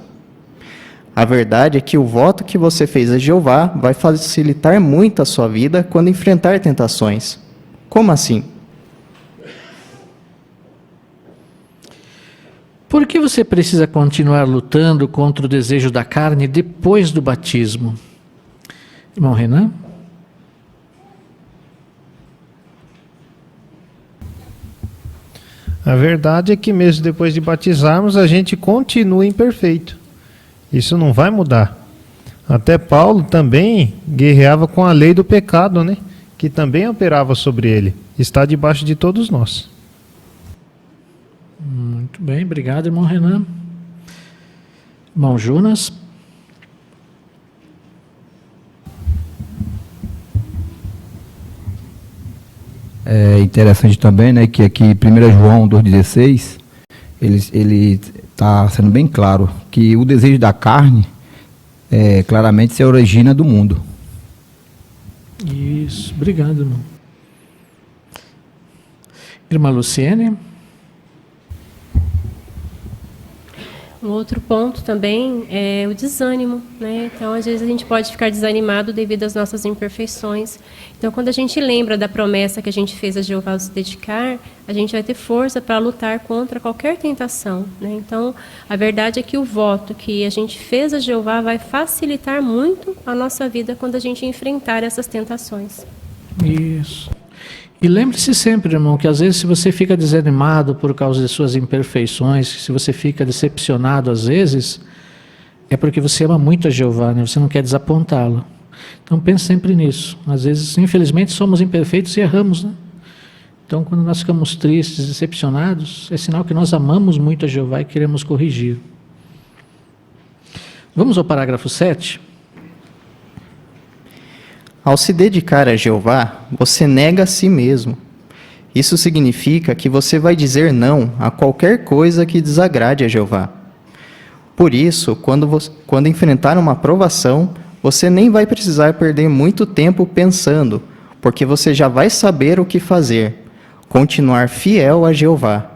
A verdade é que o voto que você fez a Jeová vai facilitar muito a sua vida quando enfrentar tentações. Como assim? Por que você precisa continuar lutando contra o desejo da carne depois do batismo? Irmão Renan? A verdade é que mesmo depois de batizarmos, a gente continua imperfeito. Isso não vai mudar. Até Paulo também guerreava com a lei do pecado, né? Que também operava sobre ele. Está debaixo de todos nós. Muito bem, obrigado, irmão Renan. Irmão Jonas? interessante também, né, que aqui 1 João 2,16, ele está sendo bem claro que o desejo da carne claramente se origina do mundo. Isso, obrigado, irmão. Irmã Luciene? Um outro ponto também é o desânimo, né? Então, às vezes a gente pode ficar desanimado devido às nossas imperfeições. Então, quando a gente lembra da promessa que a gente fez a Jeová se dedicar, a gente vai ter força para lutar contra qualquer tentação, né? Então, a verdade é que o voto que a gente fez a Jeová vai facilitar muito a nossa vida quando a gente enfrentar essas tentações. Isso. E lembre-se sempre, irmão, que às vezes se você fica desanimado por causa de suas imperfeições, se você fica decepcionado às vezes, é porque você ama muito a Jeová, né? Você não quer desapontá-lo. Então pense sempre nisso. Às vezes, infelizmente, somos imperfeitos e erramos, né? Então, quando nós ficamos tristes, decepcionados, é sinal que nós amamos muito a Jeová e queremos corrigir. Vamos ao parágrafo 7. Ao se dedicar a Jeová, você nega a si mesmo. Isso significa que você vai dizer não a qualquer coisa que desagrade a Jeová. Por isso, quando enfrentar uma provação, você nem vai precisar perder muito tempo pensando, porque você já vai saber o que fazer, continuar fiel a Jeová.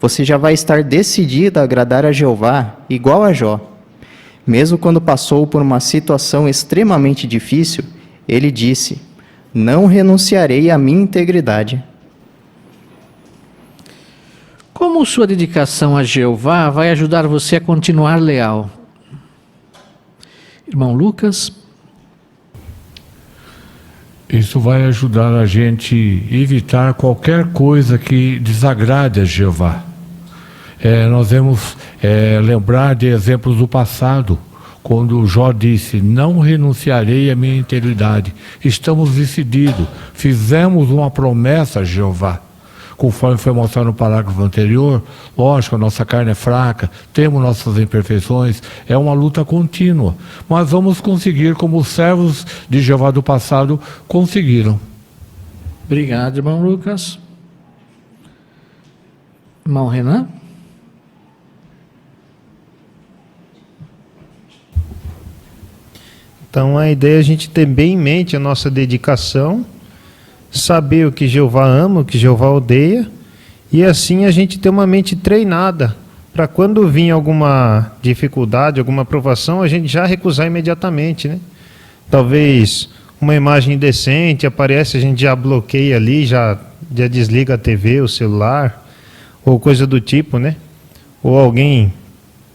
Você já vai estar decidida a agradar a Jeová, igual a Jó. Mesmo quando passou por uma situação extremamente difícil, ele disse: não renunciarei à minha integridade. Como sua dedicação a Jeová vai ajudar você a continuar leal? Irmão Lucas? Isso vai ajudar a gente a evitar qualquer coisa que desagrade a Jeová. Nós vamos lembrar de exemplos do passado, quando Jó disse: não renunciarei à minha integridade. Estamos decididos, fizemos uma promessa a Jeová. Conforme foi mostrado no parágrafo anterior, lógico, a nossa carne é fraca, temos nossas imperfeições, é uma luta contínua. Mas vamos conseguir, como os servos de Jeová do passado conseguiram. Obrigado, irmão Lucas. Irmão Renan? Então a ideia é a gente ter bem em mente a nossa dedicação, saber o que Jeová ama, o que Jeová odeia, e assim a gente ter uma mente treinada para quando vir alguma dificuldade, alguma provação, a gente já recusar imediatamente, né? Talvez uma imagem indecente aparece, a gente já bloqueia ali, já desliga a TV, o celular, ou coisa do tipo, né? Ou alguém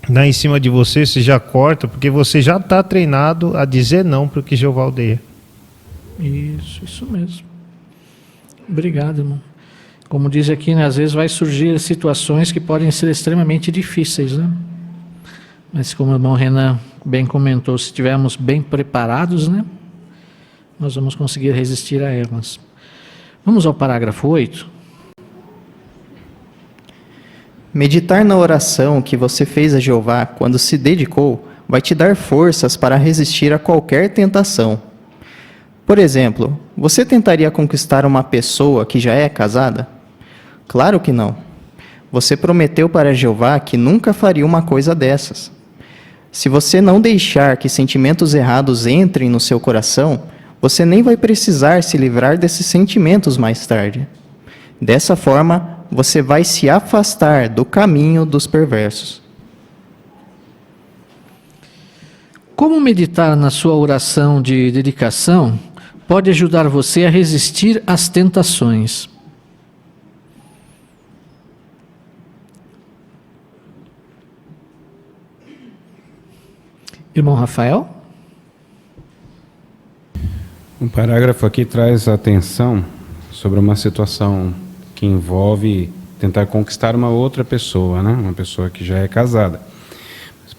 dá em cima de você, você já corta, porque você já está treinado a dizer não para o que Jeová odeia. Isso mesmo. Obrigado, irmão. Como diz aqui, né, às vezes vai surgir situações que podem ser extremamente difíceis, né? Mas como o irmão Renan bem comentou, se estivermos bem preparados, né, nós vamos conseguir resistir a elas. Vamos ao parágrafo 8. Meditar na oração que você fez a Jeová quando se dedicou vai te dar forças para resistir a qualquer tentação. Por exemplo, você tentaria conquistar uma pessoa que já é casada? Claro que não. Você prometeu para Jeová que nunca faria uma coisa dessas. Se você não deixar que sentimentos errados entrem no seu coração, você nem vai precisar se livrar desses sentimentos mais tarde. Dessa forma, você vai se afastar do caminho dos perversos. Como meditar na sua oração de dedicação pode ajudar você a resistir às tentações? Irmão Rafael? Um parágrafo aqui traz atenção sobre uma situação que envolve tentar conquistar uma outra pessoa, né? Uma pessoa que já é casada.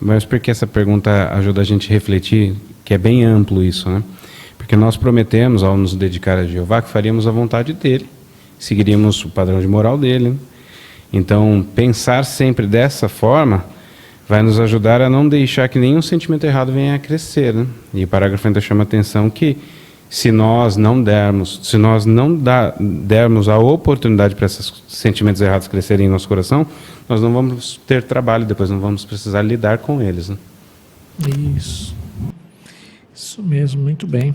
Mas por que essa pergunta ajuda a gente a refletir, que é bem amplo isso, né? Porque nós prometemos, ao nos dedicar a Jeová, que faríamos a vontade dele, seguiríamos o padrão de moral dele, né? Então, pensar sempre dessa forma vai nos ajudar a não deixar que nenhum sentimento errado venha a crescer, né? E o parágrafo ainda chama a atenção que, se nós não dermos a oportunidade para esses sentimentos errados crescerem em nosso coração, nós não vamos ter trabalho, depois não vamos precisar lidar com eles. Né? Isso mesmo, muito bem.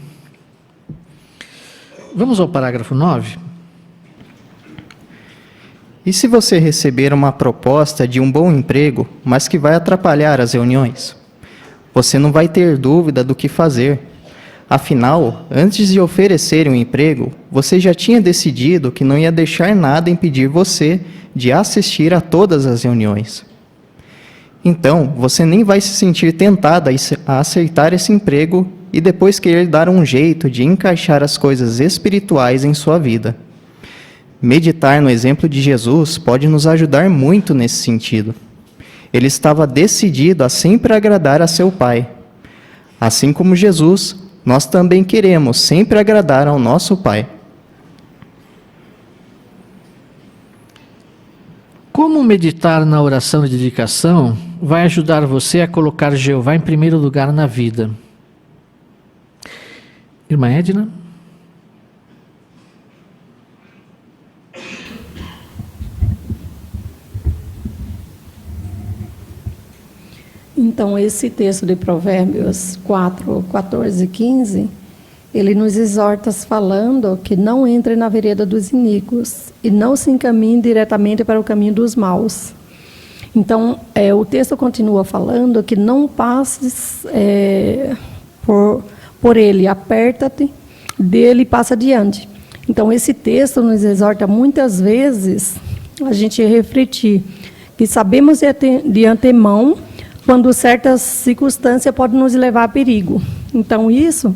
Vamos ao parágrafo 9. E se você receber uma proposta de um bom emprego, mas que vai atrapalhar as reuniões? Você não vai ter dúvida do que fazer. Afinal, antes de oferecer um emprego, você já tinha decidido que não ia deixar nada impedir você de assistir a todas as reuniões. Então, você nem vai se sentir tentada a aceitar esse emprego e depois querer dar um jeito de encaixar as coisas espirituais em sua vida. Meditar no exemplo de Jesus pode nos ajudar muito nesse sentido. Ele estava decidido a sempre agradar a seu Pai. Assim como Jesus, nós também queremos sempre agradar ao nosso Pai. Como meditar na oração de dedicação vai ajudar você a colocar Jeová em primeiro lugar na vida? Irmã Edna? Então, esse texto de Provérbios 4, 14 e 15, ele nos exorta falando que não entre na vereda dos iníquos e não se encaminhe diretamente para o caminho dos maus. Então, o texto continua falando que não passes por ele, aperta-te dele e passa adiante. Então, esse texto nos exorta muitas vezes a gente refletir que sabemos de antemão quando certas circunstâncias podem nos levar a perigo. Então, isso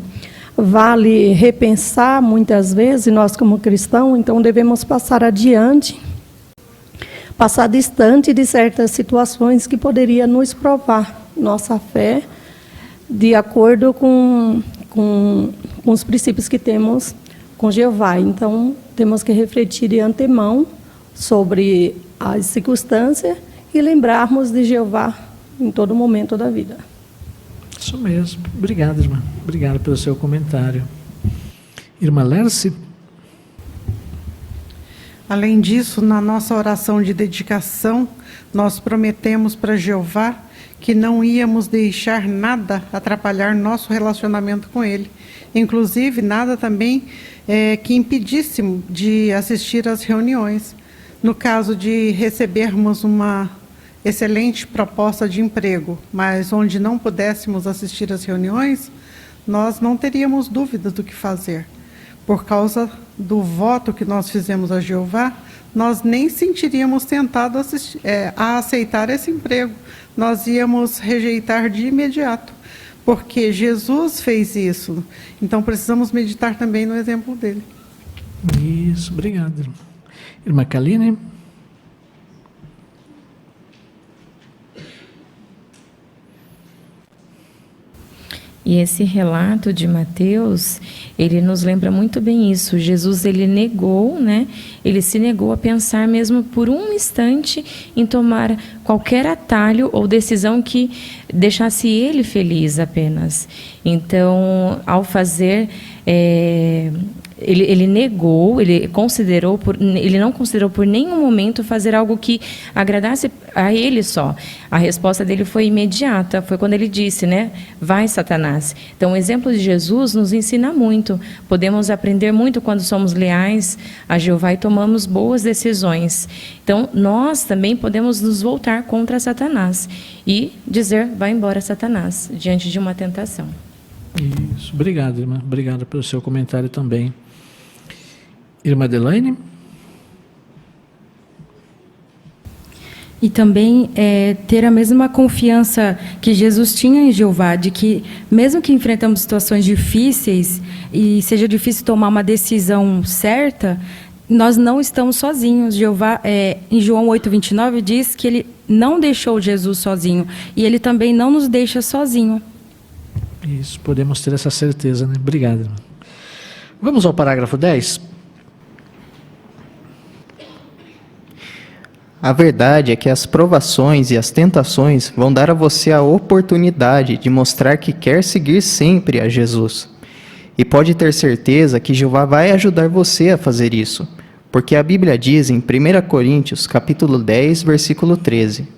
vale repensar muitas vezes, nós como cristãos, então devemos passar adiante, passar distante de certas situações que poderiam nos provar nossa fé de acordo com os princípios que temos com Jeová. Então, temos que refletir de antemão sobre as circunstâncias e lembrarmos de Jeová em todo momento da vida. Isso mesmo. Obrigado, irmã. Obrigado pelo seu comentário. Irmã Lerce? Além disso, na nossa oração de dedicação, nós prometemos para Jeová que não íamos deixar nada atrapalhar nosso relacionamento com Ele. Inclusive, nada também que impedíssemos de assistir às reuniões. No caso de recebermos uma excelente proposta de emprego, mas onde não pudéssemos assistir às reuniões, nós não teríamos dúvida do que fazer. Por causa do voto que nós fizemos a Jeová, nós nem sentiríamos tentado a aceitar esse emprego. Nós íamos rejeitar de imediato, porque Jesus fez isso. Então, precisamos meditar também no exemplo dele. Isso, obrigado, irmã. Irmã Kaline? E esse relato de Mateus, ele nos lembra muito bem isso. Jesus, ele negou, né? Ele se negou a pensar mesmo por um instante em tomar qualquer atalho ou decisão que deixasse ele feliz apenas. Então, ao fazer, ele negou, ele não considerou por nenhum momento fazer algo que agradasse a ele só. A resposta dele foi imediata, foi quando ele disse, né? Vai, Satanás. Então, o exemplo de Jesus nos ensina muito. Podemos aprender muito quando somos leais a Jeová e tomamos boas decisões. Então, nós também podemos nos voltar contra Satanás e dizer, vai embora, Satanás, diante de uma tentação. Isso. Obrigado, irmã. Obrigado pelo seu comentário também. Irmã Adelaine? E também ter a mesma confiança que Jesus tinha em Jeová, de que mesmo que enfrentamos situações difíceis e seja difícil tomar uma decisão certa, nós não estamos sozinhos. Jeová, em João 8:29, diz que ele não deixou Jesus sozinho e ele também não nos deixa sozinho. Isso, podemos ter essa certeza, né? Obrigado, irmã. Vamos ao parágrafo 10. A verdade é que as provações e as tentações vão dar a você a oportunidade de mostrar que quer seguir sempre a Jesus. E pode ter certeza que Jeová vai ajudar você a fazer isso, porque a Bíblia diz em 1 Coríntios, capítulo 10, versículo 13: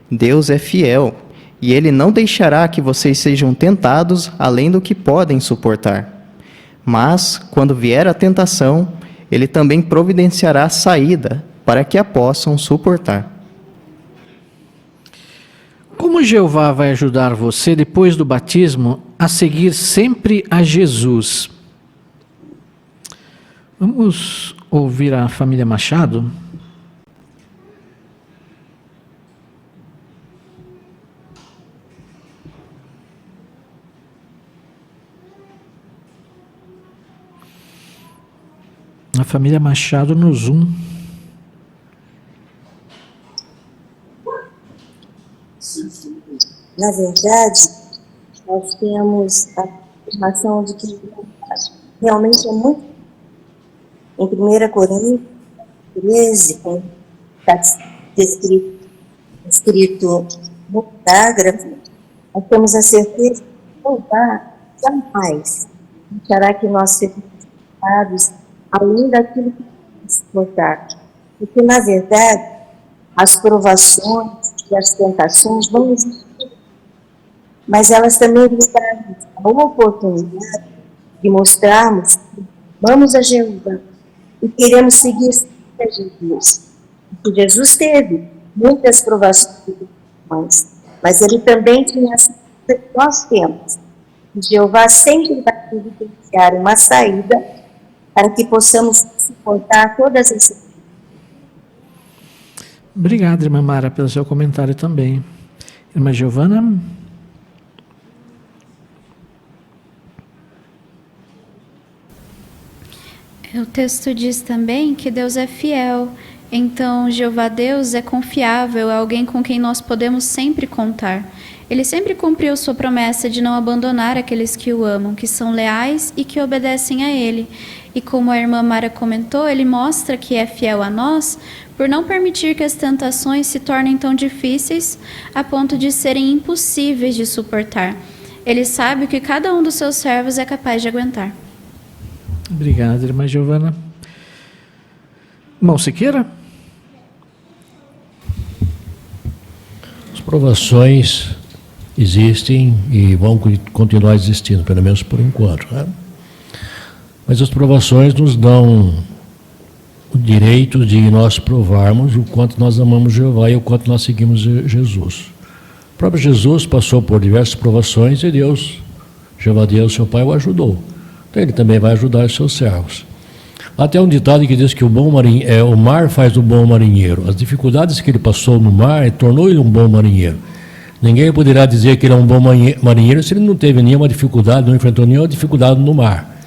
Deus é fiel, e Ele não deixará que vocês sejam tentados além do que podem suportar. Mas, quando vier a tentação, Ele também providenciará a saída para que a possam suportar. Como Jeová vai ajudar você, depois do batismo, a seguir sempre a Jesus? Vamos ouvir a família Machado? A família Machado no Zoom. Na verdade, nós temos a afirmação de que realmente é muito. Em 1 Coríntios 13, está escrito no parágrafo, nós temos a certeza que Jeová jamais deixará que nós sejamos tentados além daquilo que podemos suportar. Porque, na verdade, as provações e as tentações vão existir, mas elas também nos dão a oportunidade de mostrarmos que amamos a Jeová e queremos seguir a Jesus. Porque Jesus teve muitas provações, mas Ele também tinha a certeza que nós temos. E Jeová sempre vai providenciar uma saída para que possamos suportar todas essas. Obrigado, irmã Mara, pelo seu comentário também. Irmã Giovana? O texto diz também que Deus é fiel. Então, Jeová Deus é confiável, é alguém com quem nós podemos sempre contar. Ele sempre cumpriu sua promessa de não abandonar aqueles que o amam, que são leais e que obedecem a Ele. E como a irmã Mara comentou, Ele mostra que é fiel a nós por não permitir que as tentações se tornem tão difíceis a ponto de serem impossíveis de suportar. Ele sabe o que cada um dos seus servos é capaz de aguentar. Obrigado, irmã Giovana. Irmão Siqueira? As provações existem e vão continuar existindo, pelo menos por enquanto, né? Mas as provações nos dão o direito de nós provarmos o quanto nós amamos Jeová e o quanto nós seguimos Jesus. O próprio Jesus passou por diversas provações e Deus, Jeová Deus, seu Pai, o ajudou. Então Ele também vai ajudar os seus servos. Até um ditado que diz que o mar faz o bom marinheiro. As dificuldades que ele passou no mar tornou ele um bom marinheiro. Ninguém poderá dizer que ele é um bom marinheiro se ele não teve nenhuma dificuldade, não enfrentou nenhuma dificuldade no mar.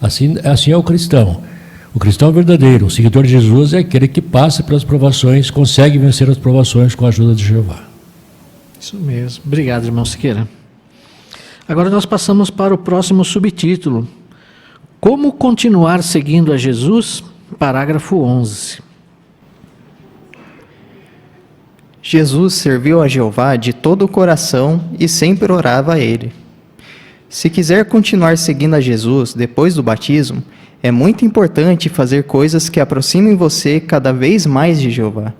Assim é o cristão. O cristão verdadeiro, o seguidor de Jesus, é aquele que passa pelas provações, consegue vencer as provações com a ajuda de Jeová. Isso mesmo. Obrigado, irmão Siqueira. Agora nós passamos para o próximo subtítulo. Como continuar seguindo a Jesus? Parágrafo 11. Jesus serviu a Jeová de todo o coração e sempre orava a Ele. Se quiser continuar seguindo a Jesus depois do batismo, é muito importante fazer coisas que aproximem você cada vez mais de Jeová.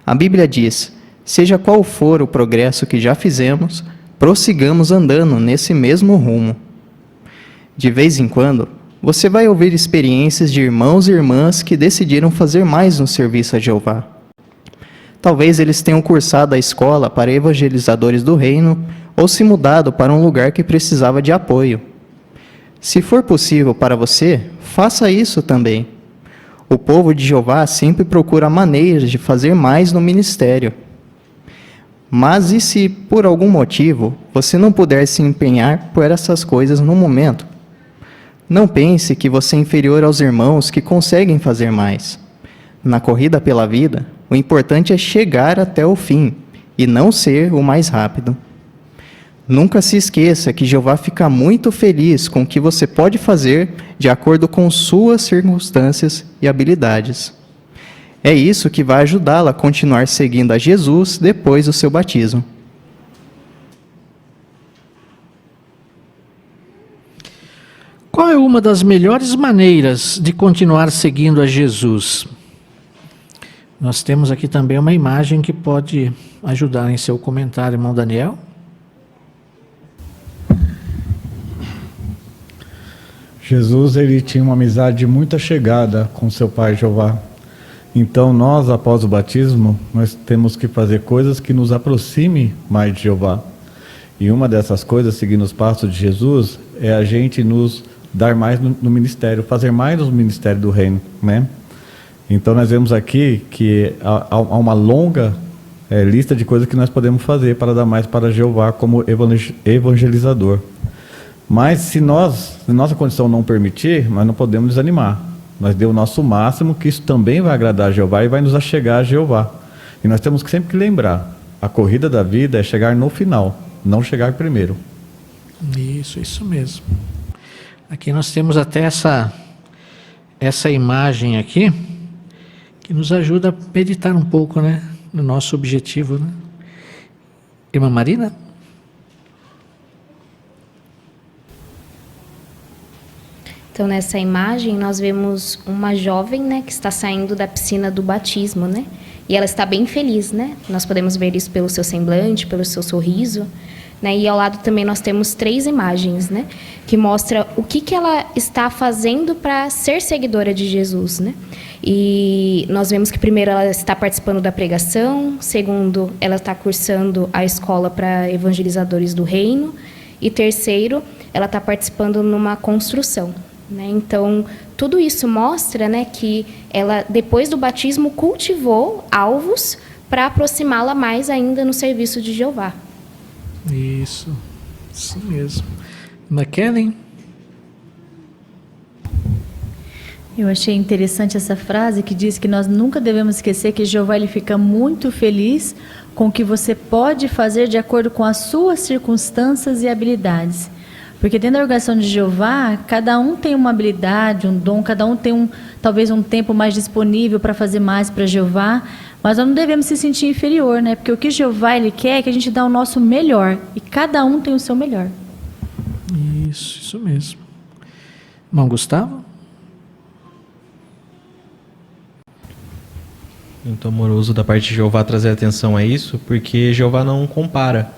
A Bíblia diz: seja qual for o progresso que já fizemos, prossigamos andando nesse mesmo rumo. De vez em quando, você vai ouvir experiências de irmãos e irmãs que decidiram fazer mais no serviço a Jeová. Talvez eles tenham cursado a escola para evangelizadores do reino ou se mudado para um lugar que precisava de apoio. Se for possível para você, faça isso também. O povo de Jeová sempre procura maneiras de fazer mais no ministério. Mas e se, por algum motivo, você não puder se empenhar por essas coisas no momento? Não pense que você é inferior aos irmãos que conseguem fazer mais. Na corrida pela vida, o importante é chegar até o fim e não ser o mais rápido. Nunca se esqueça que Jeová fica muito feliz com o que você pode fazer de acordo com suas circunstâncias e habilidades. É isso que vai ajudá-la a continuar seguindo a Jesus depois do seu batismo. Qual é uma das melhores maneiras de continuar seguindo a Jesus? Nós temos aqui também uma imagem que pode ajudar em seu comentário, irmão Daniel. Jesus, ele tinha uma amizade muito chegada com seu pai Jeová. Então nós, após o batismo, nós temos que fazer coisas que nos aproxime mais de Jeová. E uma dessas coisas, seguindo os passos de Jesus, é a gente nos dar mais no ministério, fazer mais no ministério do reino, né? Então nós vemos aqui que há uma longa lista de coisas que nós podemos fazer para dar mais para Jeová como evangelizador. Mas se nossa condição não permitir, nós não podemos desanimar. Nós demos o nosso máximo, que isso também vai agradar a Jeová e vai nos achegar a Jeová. E nós temos que sempre lembrar, a corrida da vida é chegar no final, não chegar primeiro. Isso mesmo. Aqui nós temos até essa imagem aqui, que nos ajuda a meditar um pouco, né, no nosso objetivo, né? Irmã Marina? Então, nessa imagem, nós vemos uma jovem, né, que está saindo da piscina do batismo, né? E ela está bem feliz, né? Nós podemos ver isso pelo seu semblante, pelo seu sorriso, né? E ao lado também nós temos 3 imagens, né, que mostra o que ela está fazendo para ser seguidora de Jesus, né? E nós vemos que primeiro ela está participando da pregação, segundo, ela está cursando a escola para evangelizadores do reino, e terceiro, ela está participando numa construção, né? Então, tudo isso mostra, né, que ela, depois do batismo, cultivou alvos para aproximá-la mais ainda no serviço de Jeová. Isso mesmo. McKellen? Eu achei interessante essa frase que diz que nós nunca devemos esquecer que Jeová ele fica muito feliz com o que você pode fazer de acordo com as suas circunstâncias e habilidades. Porque dentro da organização de Jeová, cada um tem uma habilidade, um dom, cada um tem talvez um tempo mais disponível para fazer mais para Jeová, mas nós não devemos se sentir inferior, né? Porque o que Jeová ele quer é que a gente dá o nosso melhor, e cada um tem o seu melhor. Isso mesmo. Irmão Gustavo? Muito amoroso da parte de Jeová trazer atenção a isso, porque Jeová não compara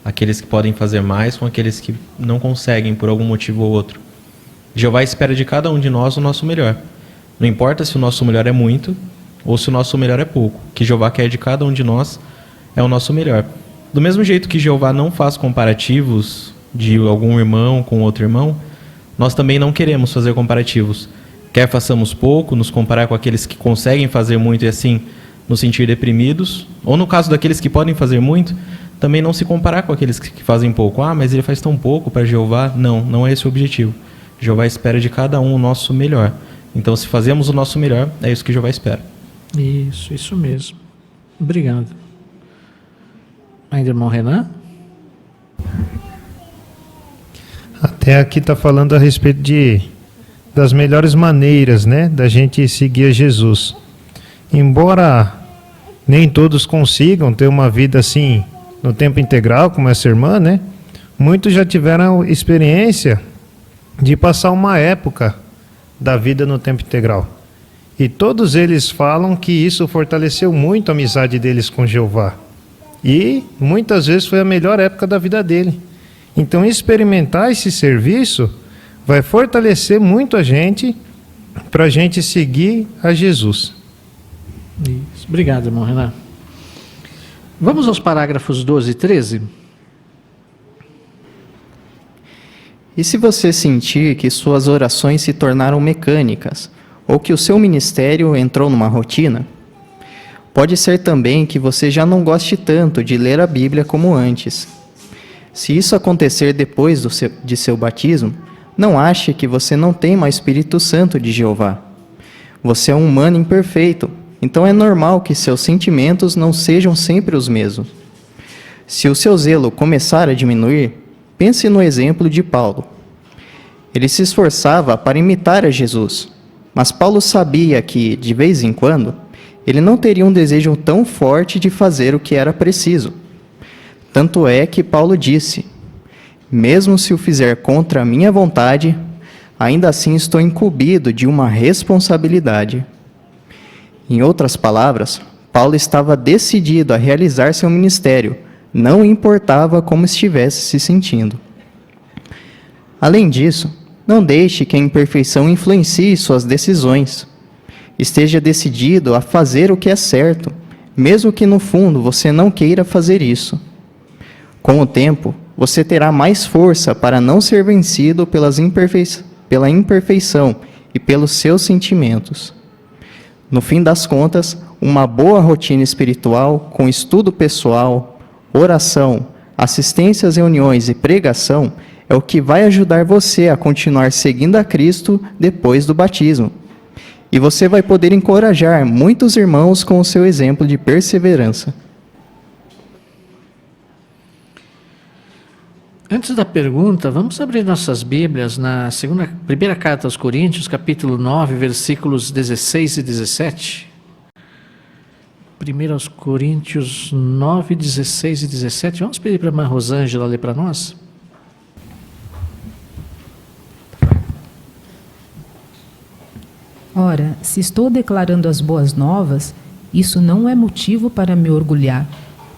aqueles que podem fazer mais com aqueles que não conseguem por algum motivo ou outro. Jeová espera de cada um de nós o nosso melhor. Não importa se o nosso melhor é muito ou se o nosso melhor é pouco. O que Jeová quer de cada um de nós é o nosso melhor. Do mesmo jeito que Jeová não faz comparativos de algum irmão com outro irmão, nós também não queremos fazer comparativos. Quer façamos pouco, nos comparar com aqueles que conseguem fazer muito e assim nos sentir deprimidos, ou no caso daqueles que podem fazer muito, também não se comparar com aqueles que fazem pouco. Ah, mas ele faz tão pouco para Jeová. Não é esse o objetivo. Jeová espera de cada um o nosso melhor. Então, se fazemos o nosso melhor, é isso que Jeová espera. Isso mesmo. Obrigado. Ainda, irmão Renan? Até aqui está falando a respeito das melhores maneiras, né, da gente seguir a Jesus. Embora nem todos consigam ter uma vida assim no tempo integral, como essa irmã, né? Muitos já tiveram experiência de passar uma época da vida no tempo integral. E todos eles falam que isso fortaleceu muito a amizade deles com Jeová. E muitas vezes foi a melhor época da vida dele. Então, experimentar esse serviço vai fortalecer muito a gente para a gente seguir a Jesus. Isso. Obrigado, irmão Renan. Vamos aos parágrafos 12 e 13. E se você sentir que suas orações se tornaram mecânicas, ou que o seu ministério entrou numa rotina, pode ser também que você já não goste tanto de ler a Bíblia como antes. Se isso acontecer depois de seu batismo, não ache que você não tem mais Espírito Santo de Jeová. Você é um humano imperfeito, então é normal que seus sentimentos não sejam sempre os mesmos. Se o seu zelo começar a diminuir, pense no exemplo de Paulo. Ele se esforçava para imitar a Jesus, mas Paulo sabia que, de vez em quando, ele não teria um desejo tão forte de fazer o que era preciso. Tanto é que Paulo disse: mesmo se o fizer contra a minha vontade, ainda assim estou incumbido de uma responsabilidade. Em outras palavras, Paulo estava decidido a realizar seu ministério, não importava como estivesse se sentindo. Além disso, não deixe que a imperfeição influencie suas decisões. Esteja decidido a fazer o que é certo, mesmo que no fundo você não queira fazer isso. Com o tempo, você terá mais força para não ser vencido pela imperfeição e pelos seus sentimentos. No fim das contas, uma boa rotina espiritual, com estudo pessoal, oração, assistência às reuniões e pregação, é o que vai ajudar você a continuar seguindo a Cristo depois do batismo. E você vai poder encorajar muitos irmãos com o seu exemplo de perseverança. Antes da pergunta, vamos abrir nossas Bíblias na primeira carta aos Coríntios, capítulo 9, versículos 16 e 17. 1 aos Coríntios 9, 16 e 17. Vamos pedir para a irmã Rosângela ler para nós? Ora, se estou declarando as boas novas, isso não é motivo para me orgulhar,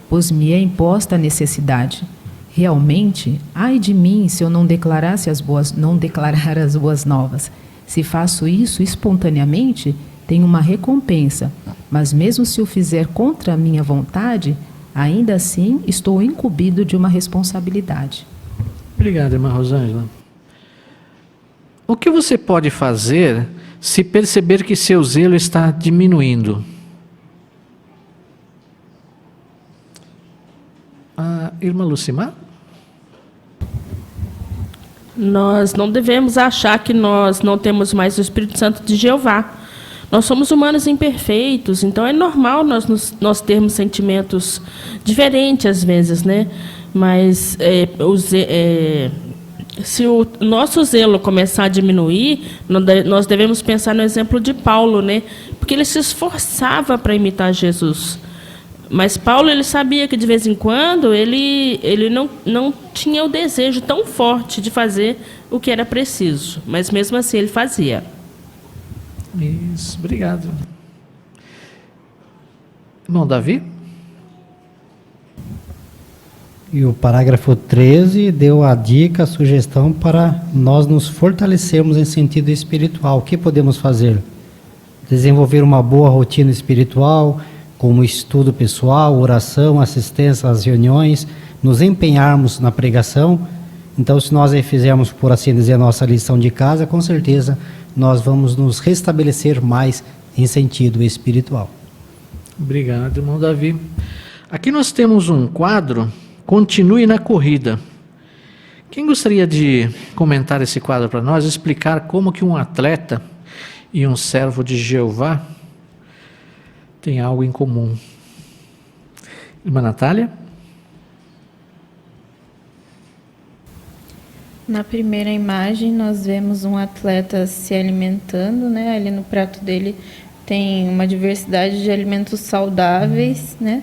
pois me é imposta a necessidade. Realmente, ai de mim se eu não declarar as boas novas. Se faço isso espontaneamente, tenho uma recompensa, mas mesmo se o fizer contra a minha vontade, ainda assim estou incumbido de uma responsabilidade. Obrigado, irmã Rosângela. O que você pode fazer se perceber que seu zelo está diminuindo? Irmã Lucimar? Nós não devemos achar que nós não temos mais o Espírito Santo de Jeová. Nós somos humanos imperfeitos, então é normal nós termos sentimentos diferentes às vezes, né? Mas se o nosso zelo começar a diminuir, nós devemos pensar no exemplo de Paulo, né? Porque ele se esforçava para imitar Jesus. Mas Paulo, ele sabia que de vez em quando ele não tinha o desejo tão forte de fazer o que era preciso. Mas mesmo assim ele fazia. Isso, obrigado. Irmão Davi? E o parágrafo 13 deu a dica, a sugestão para nós nos fortalecermos em sentido espiritual. O que podemos fazer? Desenvolver uma boa rotina espiritual, como estudo pessoal, oração, assistência às reuniões, nos empenharmos na pregação. Então, se nós fizermos, por assim dizer, a nossa lição de casa, com certeza nós vamos nos restabelecer mais em sentido espiritual. Obrigado, irmão Davi. Aqui nós temos um quadro, Continue na Corrida. Quem gostaria de comentar esse quadro para nós, explicar como que um atleta e um servo de Jeová tem algo em comum? Irmã Natália? Na primeira imagem nós vemos um atleta se alimentando, né? Ali no prato dele tem uma diversidade de alimentos saudáveis, né?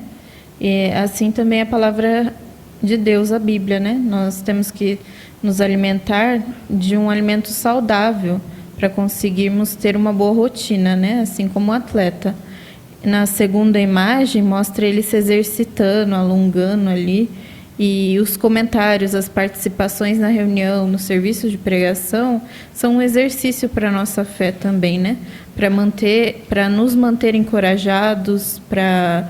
E assim também a palavra de Deus, a Bíblia, né? Nós temos que nos alimentar de um alimento saudável para conseguirmos ter uma boa rotina, né? Assim como o atleta. Na segunda imagem mostra ele se exercitando, alongando ali, e os comentários, as participações na reunião, no serviço de pregação, são um exercício para a nossa fé também, né? Para nos manter encorajados, para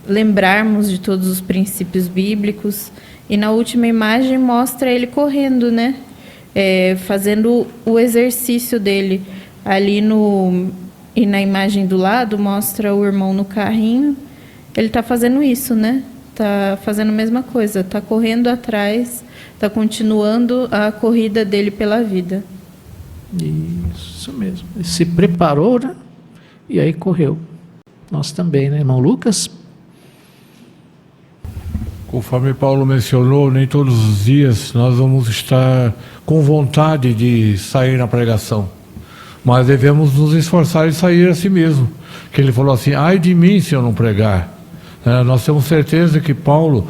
lembrarmos de todos os princípios bíblicos. E na última imagem mostra ele correndo, né? Fazendo o exercício dele. E na imagem do lado mostra o irmão no carrinho. Ele está fazendo isso, né? Está fazendo a mesma coisa, está correndo atrás, está continuando a corrida dele pela vida. Isso mesmo. Ele se preparou, né? E aí correu. Nós também, né, irmão Lucas? Conforme Paulo mencionou, nem todos os dias nós vamos estar com vontade de sair na pregação. Mas devemos nos esforçar em sair a si mesmo. Que ele falou assim, ai de mim se eu não pregar. Nós temos certeza que Paulo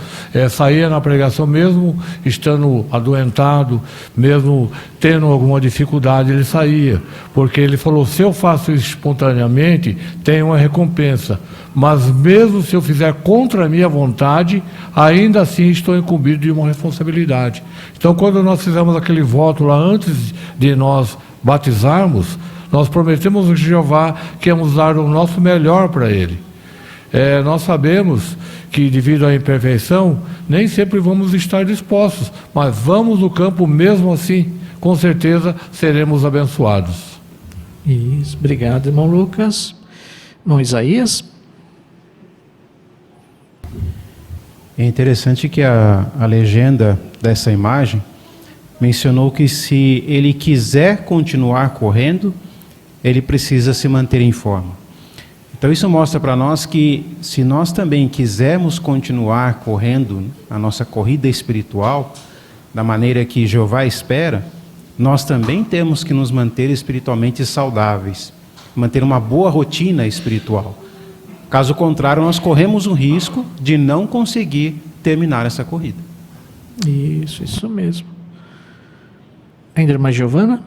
saía na pregação, mesmo estando adoentado, mesmo tendo alguma dificuldade, ele saía. Porque ele falou, se eu faço isso espontaneamente, tem uma recompensa. Mas mesmo se eu fizer contra a minha vontade, ainda assim estou incumbido de uma responsabilidade. Então, quando nós fizemos aquele voto lá antes de nós batizarmos, nós prometemos a Jeová que íamos dar o nosso melhor para ele. Nós sabemos que, devido à imperfeição, nem sempre vamos estar dispostos, mas vamos no campo mesmo assim, com certeza seremos abençoados. Isso, obrigado, irmão Lucas. Irmão Isaías? É interessante que a legenda dessa imagem mencionou que se ele quiser continuar correndo, ele precisa se manter em forma. Então isso mostra para nós que se nós também quisermos continuar correndo a nossa corrida espiritual da maneira que Jeová espera, nós também temos que nos manter espiritualmente saudáveis, manter uma boa rotina espiritual. Caso contrário, nós corremos o risco de não conseguir terminar essa corrida. Isso mesmo. Ainda irmã Giovana?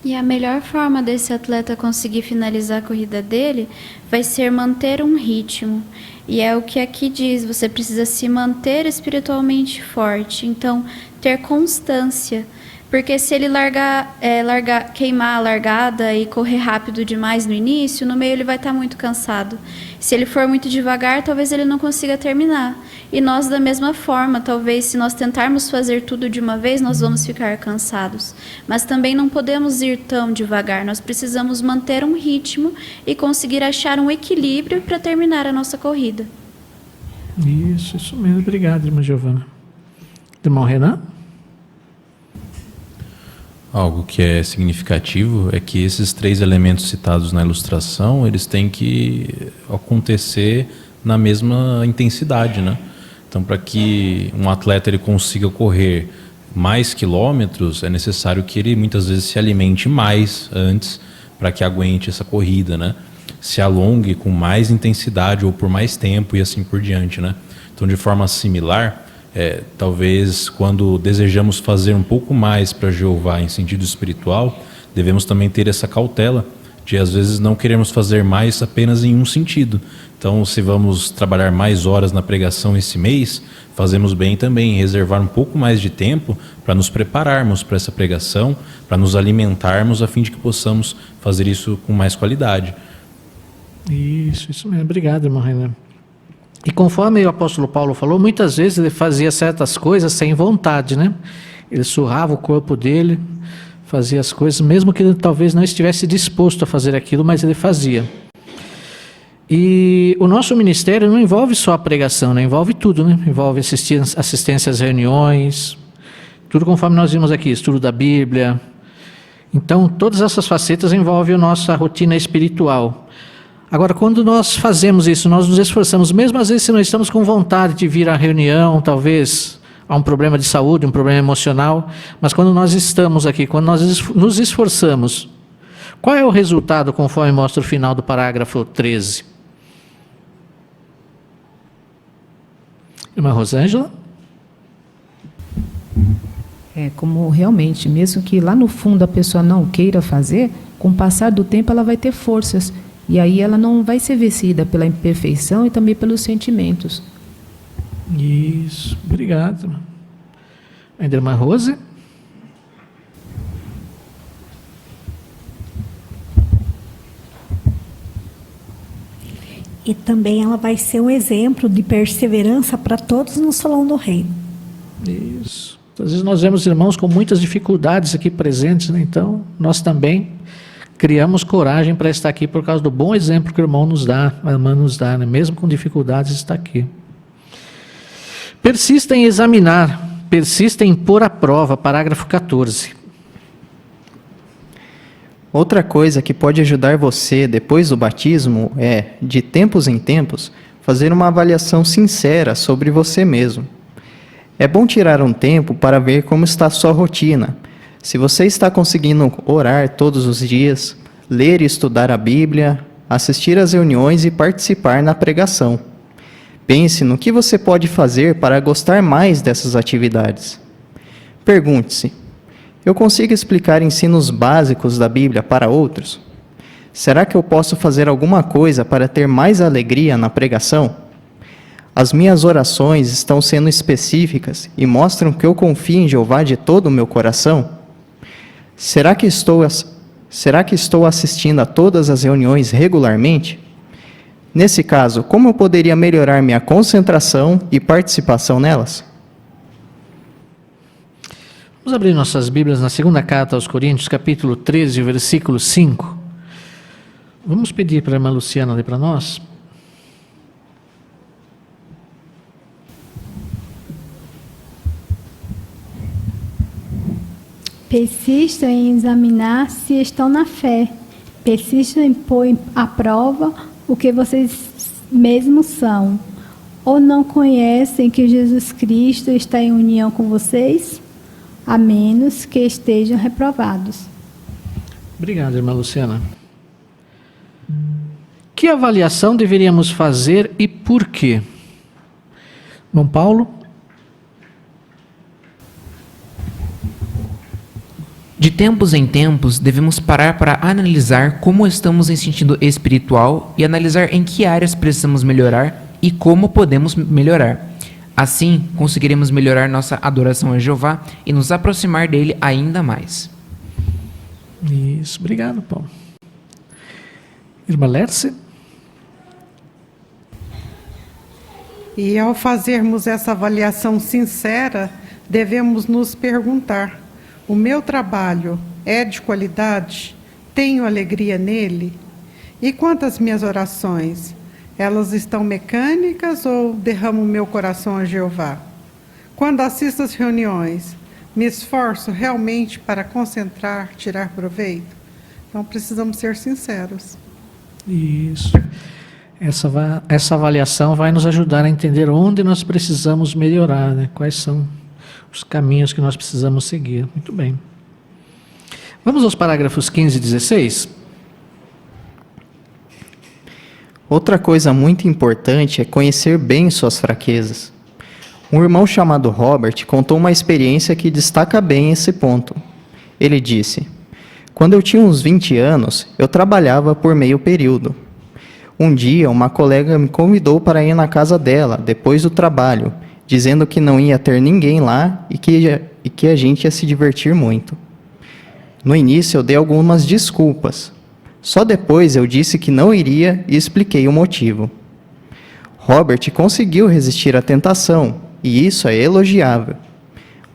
E a melhor forma desse atleta conseguir finalizar a corrida dele vai ser manter um ritmo. E é o que aqui diz, você precisa se manter espiritualmente forte. Então, ter constância. Porque se ele queimar a largada e correr rápido demais no início, no meio ele vai estar muito cansado. Se ele for muito devagar, talvez ele não consiga terminar. E nós, da mesma forma, talvez se nós tentarmos fazer tudo de uma vez, nós vamos ficar cansados. Mas também não podemos ir tão devagar. Nós precisamos manter um ritmo e conseguir achar um equilíbrio para terminar a nossa corrida. Isso mesmo. Obrigado, irmã Giovana. Irmão Renan? Algo que é significativo é que esses 3 elementos citados na ilustração, eles têm que acontecer na mesma intensidade, né? Então, para que um atleta ele consiga correr mais quilômetros, é necessário que ele muitas vezes se alimente mais antes para que aguente essa corrida, né? Se alongue com mais intensidade ou por mais tempo e assim por diante, né? Então, de forma similar, talvez quando desejamos fazer um pouco mais para Jeová em sentido espiritual, devemos também ter essa cautela de às vezes não queremos fazer mais apenas em um sentido. Então, se vamos trabalhar mais horas na pregação esse mês, fazemos bem também em reservar um pouco mais de tempo para nos prepararmos para essa pregação, para nos alimentarmos a fim de que possamos fazer isso com mais qualidade. Isso mesmo. Obrigado, irmão Renan. E conforme o apóstolo Paulo falou, muitas vezes ele fazia certas coisas sem vontade, né? Ele surrava o corpo dele, fazia as coisas, mesmo que ele talvez não estivesse disposto a fazer aquilo, mas ele fazia. E o nosso ministério não envolve só a pregação, né? Envolve tudo, né? Envolve assistência às reuniões, tudo conforme nós vimos aqui, estudo da Bíblia. Então, todas essas facetas envolvem a nossa rotina espiritual. Agora, quando nós fazemos isso, nós nos esforçamos, mesmo às vezes se não estamos com vontade de vir à reunião, talvez há um problema de saúde, um problema emocional, mas quando nós estamos aqui, quando nós nos esforçamos, qual é o resultado conforme mostra o final do parágrafo 13? Irmã Rosângela? Como realmente, mesmo que lá no fundo a pessoa não queira fazer, com o passar do tempo ela vai ter forças. E aí ela não vai ser vencida pela imperfeição e também pelos sentimentos. Isso, obrigado. Ainda irmã Rose? E também ela vai ser um exemplo de perseverança para todos no salão do reino. Isso. Às vezes nós vemos irmãos com muitas dificuldades aqui presentes, né? Então nós também criamos coragem para estar aqui por causa do bom exemplo que o irmão nos dá, a irmã nos dá, né? Mesmo com dificuldades, está aqui. Persista em examinar, persista em pôr à prova, parágrafo 14. Outra coisa que pode ajudar você depois do batismo é, de tempos em tempos, fazer uma avaliação sincera sobre você mesmo. É bom tirar um tempo para ver como está a sua rotina. Se você está conseguindo orar todos os dias, ler e estudar a Bíblia, assistir às reuniões e participar na pregação. Pense no que você pode fazer para gostar mais dessas atividades. Pergunte-se: eu consigo explicar ensinos básicos da Bíblia para outros? Será que eu posso fazer alguma coisa para ter mais alegria na pregação? As minhas orações estão sendo específicas e mostram que eu confio em Jeová de todo o meu coração? Será que estou assistindo a todas as reuniões regularmente? Nesse caso, como eu poderia melhorar minha concentração e participação nelas? Vamos abrir nossas Bíblias na segunda carta aos Coríntios, capítulo 13, versículo 5. Vamos pedir para a irmã Luciana ler para nós. Persistam em examinar se estão na fé. Persistam em pôr à prova o que vocês mesmos são. Ou não conhecem que Jesus Cristo está em união com vocês? A menos que estejam reprovados. Obrigado, irmã Luciana. Que avaliação deveríamos fazer e por quê? Bom, Paulo? De tempos em tempos, devemos parar para analisar como estamos em sentido espiritual e analisar em que áreas precisamos melhorar e como podemos melhorar. Assim, conseguiremos melhorar nossa adoração a Jeová e nos aproximar dele ainda mais. Isso, obrigado, Paulo. Irmã Lerce? E ao fazermos essa avaliação sincera, devemos nos perguntar: o meu trabalho é de qualidade? Tenho alegria nele? E quanto às minhas orações? Elas estão mecânicas ou derramo meu coração a Jeová? Quando assisto às reuniões, me esforço realmente para concentrar, tirar proveito? Então precisamos ser sinceros. Isso. Essa avaliação vai nos ajudar a entender onde nós precisamos melhorar, né? Quais são os caminhos que nós precisamos seguir. Muito bem. Vamos aos parágrafos 15 e 16. Outra coisa muito importante é conhecer bem suas fraquezas. Um irmão chamado Robert contou uma experiência que destaca bem esse ponto. Ele disse: quando eu tinha uns 20 anos, eu trabalhava por meio período. Um dia, uma colega me convidou para ir na casa dela, depois do trabalho, dizendo que não ia ter ninguém lá e que a gente ia se divertir muito. No início, eu dei algumas desculpas. Só depois eu disse que não iria e expliquei o motivo. Robert conseguiu resistir à tentação, e isso é elogiável.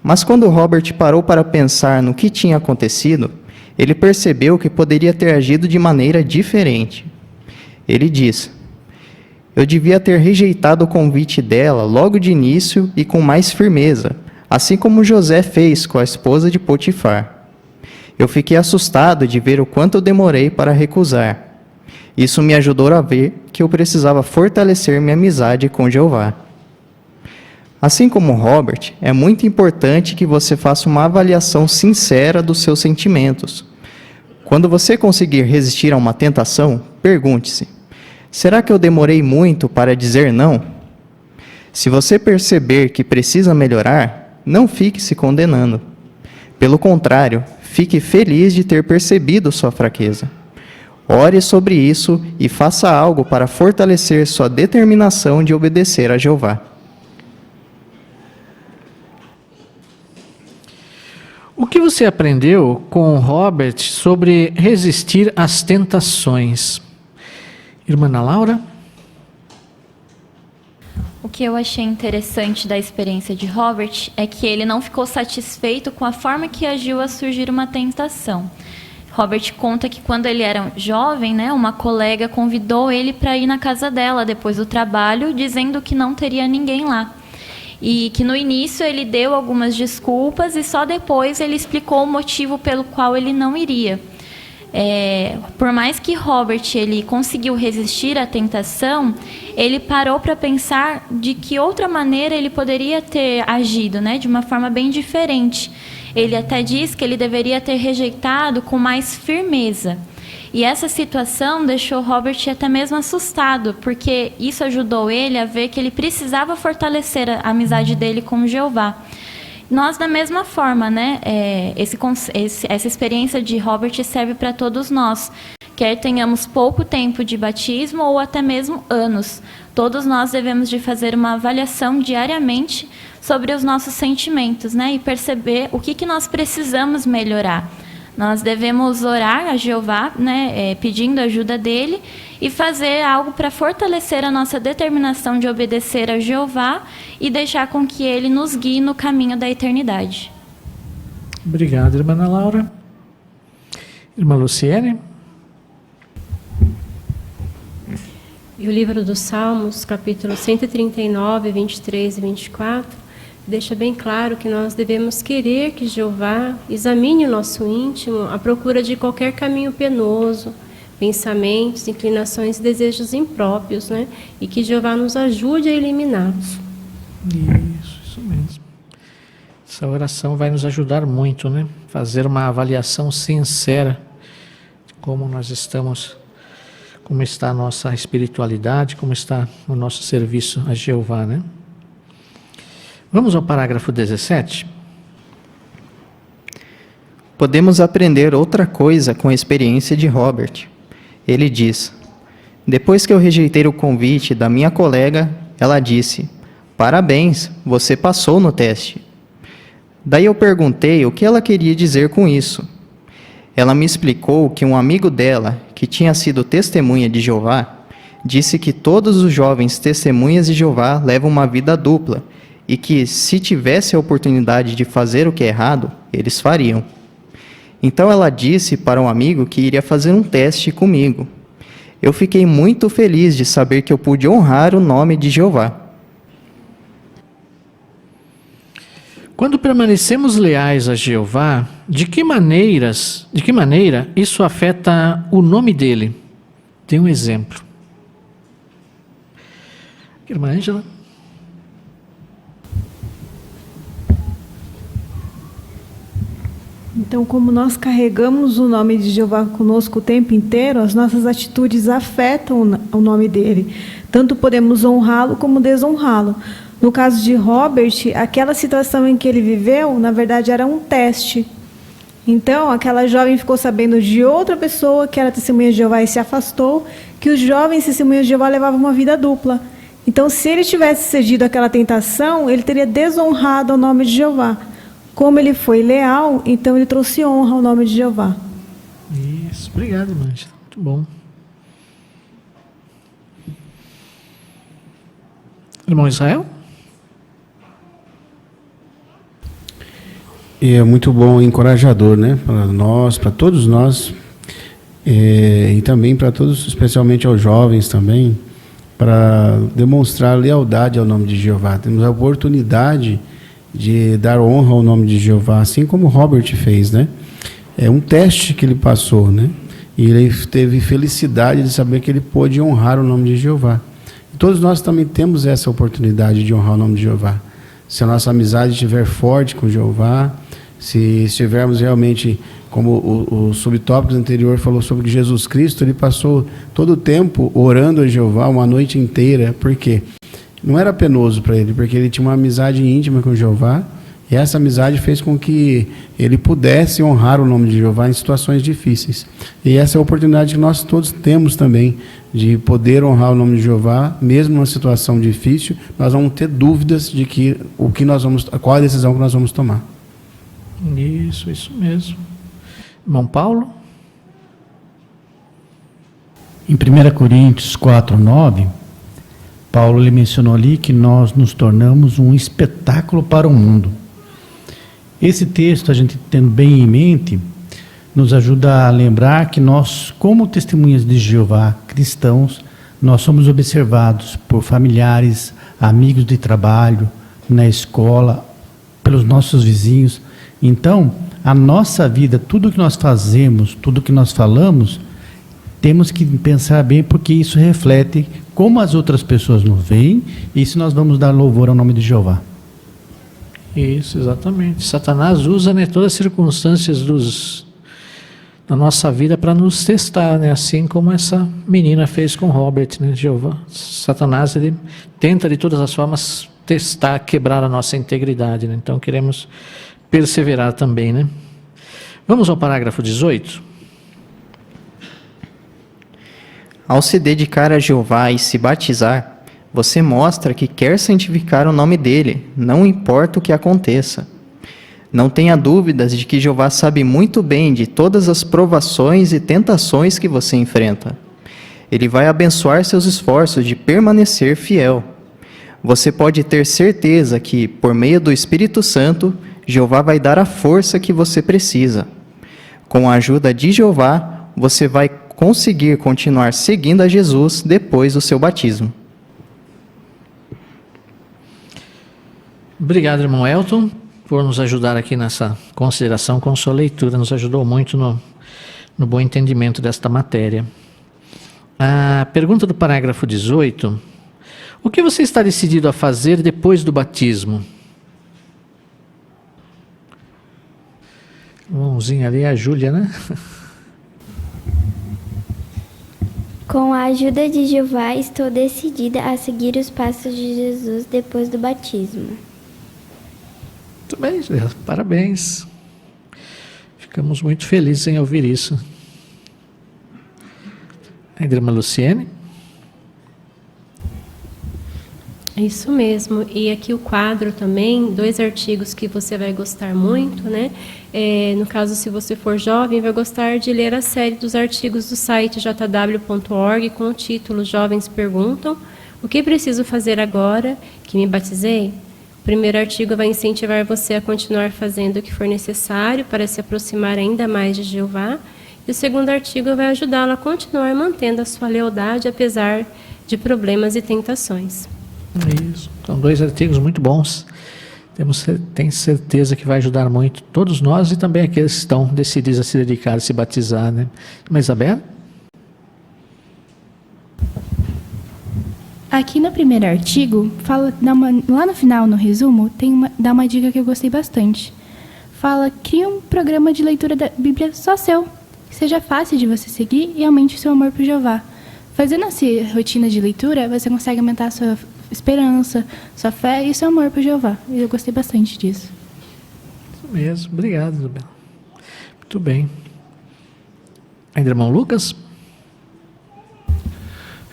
Mas quando Robert parou para pensar no que tinha acontecido, ele percebeu que poderia ter agido de maneira diferente. Ele disse: eu devia ter rejeitado o convite dela logo de início e com mais firmeza, assim como José fez com a esposa de Potifar. Eu fiquei assustado de ver o quanto eu demorei para recusar. Isso me ajudou a ver que eu precisava fortalecer minha amizade com Jeová. Assim como Robert, é muito importante que você faça uma avaliação sincera dos seus sentimentos. Quando você conseguir resistir a uma tentação, pergunte-se: será que eu demorei muito para dizer não? Se você perceber que precisa melhorar, não fique se condenando. Pelo contrário, fique feliz de ter percebido sua fraqueza. Ore sobre isso e faça algo para fortalecer sua determinação de obedecer a Jeová. O que você aprendeu com Robert sobre resistir às tentações? Irmã Ana Laura? O que eu achei interessante da experiência de Robert é que ele não ficou satisfeito com a forma que agiu a surgir uma tentação. Robert conta que quando ele era jovem, uma colega convidou ele para ir na casa dela depois do trabalho, dizendo que não teria ninguém lá. E que no início ele deu algumas desculpas e só depois ele explicou o motivo pelo qual ele não iria. Por mais que Robert ele conseguiu resistir à tentação, ele parou para pensar de que outra maneira ele poderia ter agido, de uma forma bem diferente. Ele até diz que ele deveria ter rejeitado com mais firmeza. E essa situação deixou Robert até mesmo assustado, porque isso ajudou ele a ver que ele precisava fortalecer a amizade dele com Jeová. Nós, da mesma forma, né, essa experiência de Robert serve para todos nós, quer tenhamos pouco tempo de batismo ou até mesmo anos. Todos nós devemos de fazer uma avaliação diariamente sobre os nossos sentimentos, né, e perceber o que nós precisamos melhorar. Nós devemos orar a Jeová, né, pedindo a ajuda dele e fazer algo para fortalecer a nossa determinação de obedecer a Jeová e deixar com que ele nos guie no caminho da eternidade. Obrigado, irmã Ana Laura. Irmã Luciene. E o livro dos Salmos, capítulo 139, 23 e 24, deixa bem claro que nós devemos querer que Jeová examine o nosso íntimo à procura de qualquer caminho penoso, pensamentos, inclinações e desejos impróprios, né? E que Jeová nos ajude a eliminá-los. Isso mesmo. Essa oração vai nos ajudar muito, né? Fazer uma avaliação sincera de como nós estamos, como está a nossa espiritualidade, como está o nosso serviço a Jeová, né? Vamos ao parágrafo 17. Podemos aprender outra coisa com a experiência de Robert. Ele diz: depois que eu rejeitei o convite da minha colega, ela disse: parabéns, você passou no teste. Daí eu perguntei o que ela queria dizer com isso. Ela me explicou que um amigo dela, que tinha sido testemunha de Jeová, disse que todos os jovens testemunhas de Jeová levam uma vida dupla e que, se tivesse a oportunidade de fazer o que é errado, eles fariam. Então ela disse para um amigo que iria fazer um teste comigo. Eu fiquei muito feliz de saber que eu pude honrar o nome de Jeová. Quando permanecemos leais a Jeová, de que maneira isso afeta o nome dele? Tem um exemplo. Irmã Ângela. Então, como nós carregamos o nome de Jeová conosco o tempo inteiro, as nossas atitudes afetam o nome dele. Tanto podemos honrá-lo como desonrá-lo. No caso de Robert, aquela situação em que ele viveu, na verdade, era um teste. Então, aquela jovem ficou sabendo de outra pessoa que era testemunha de Jeová e se afastou, que os jovens testemunhas de Jeová levavam uma vida dupla. Então, se ele tivesse cedido àquela tentação, ele teria desonrado o nome de Jeová. Como ele foi leal, então ele trouxe honra ao nome de Jeová. Isso, obrigado, irmã. Muito bom. Irmão Israel? E é muito bom e encorajador, né? Para nós, para todos nós, e também para todos, especialmente aos jovens também, para demonstrar lealdade ao nome de Jeová. Temos a oportunidade de dar honra ao nome de Jeová, assim como Robert fez, né? É um teste que ele passou, né? E ele teve felicidade de saber que ele pôde honrar o nome de Jeová. E todos nós também temos essa oportunidade de honrar o nome de Jeová. Se a nossa amizade estiver forte com Jeová, se estivermos realmente, como o subtópico anterior falou sobre Jesus Cristo, ele passou todo o tempo orando a Jeová uma noite inteira. Por quê? Não era penoso para ele, porque ele tinha uma amizade íntima com Jeová, e essa amizade fez com que ele pudesse honrar o nome de Jeová em situações difíceis. E essa é a oportunidade que nós todos temos também, de poder honrar o nome de Jeová, mesmo numa situação difícil. Nós vamos ter dúvidas de que qual a decisão que nós vamos tomar. Isso mesmo. Irmão Paulo? Em 1 Coríntios 4:9, Paulo ele mencionou ali que nós nos tornamos um espetáculo para o mundo. Esse texto, a gente tendo bem em mente, nos ajuda a lembrar que nós, como testemunhas de Jeová, cristãos, nós somos observados por familiares, amigos de trabalho, na escola, pelos nossos vizinhos. Então, a nossa vida, tudo que nós fazemos, tudo que nós falamos, temos que pensar bem, porque isso reflete como as outras pessoas nos veem e se nós vamos dar louvor ao nome de Jeová. Isso, exatamente. Satanás usa, né, todas as circunstâncias na nossa vida para nos testar, né? Assim como essa menina fez com Robert, né? Jeová, Satanás, ele tenta de todas as formas testar, quebrar a nossa integridade, né? Então queremos perseverar também, né? Vamos ao parágrafo 18. Ao se dedicar a Jeová e se batizar, você mostra que quer santificar o nome dele, não importa o que aconteça. Não tenha dúvidas de que Jeová sabe muito bem de todas as provações e tentações que você enfrenta. Ele vai abençoar seus esforços de permanecer fiel. Você pode ter certeza que, por meio do Espírito Santo, Jeová vai dar a força que você precisa. Com a ajuda de Jeová, você vai conseguir continuar seguindo a Jesus depois do seu batismo. Obrigado, irmão Elton, por nos ajudar aqui nessa consideração com sua leitura. Nos ajudou muito no bom entendimento desta matéria. A pergunta do parágrafo 18. O que você está decidido a fazer depois do batismo? Mãozinha ali, a Júlia, né? Com a ajuda de Jeová, estou decidida a seguir os passos de Jesus depois do batismo. Muito bem, Julia. Parabéns. Ficamos muito felizes em ouvir isso. A irmã Luciene? Isso mesmo. E aqui o quadro também, 2 artigos que você vai gostar muito, né? No caso, se você for jovem, vai gostar de ler a série dos artigos do site jw.org com o título Jovens Perguntam: o que preciso fazer agora que me batizei? O primeiro artigo vai incentivar você a continuar fazendo o que for necessário para se aproximar ainda mais de Jeová. E o segundo artigo vai ajudá-lo a continuar mantendo a sua lealdade apesar de problemas e tentações. Isso. São 2 artigos muito bons. Tenho certeza que vai ajudar muito todos nós e também aqueles que estão decididos a se dedicar, a se batizar, né? Mas Isabel? Aqui no primeiro artigo, lá no final, no resumo, dá uma dica que eu gostei bastante. Fala, cria um programa de leitura da Bíblia só seu, que seja fácil de você seguir e aumente o seu amor por Jeová. Fazendo essa rotina de leitura, você consegue aumentar a sua esperança, sua fé e seu amor por Jeová. E eu gostei bastante disso. Isso mesmo. Obrigado, Isabel. Muito bem. Ainda irmão Lucas?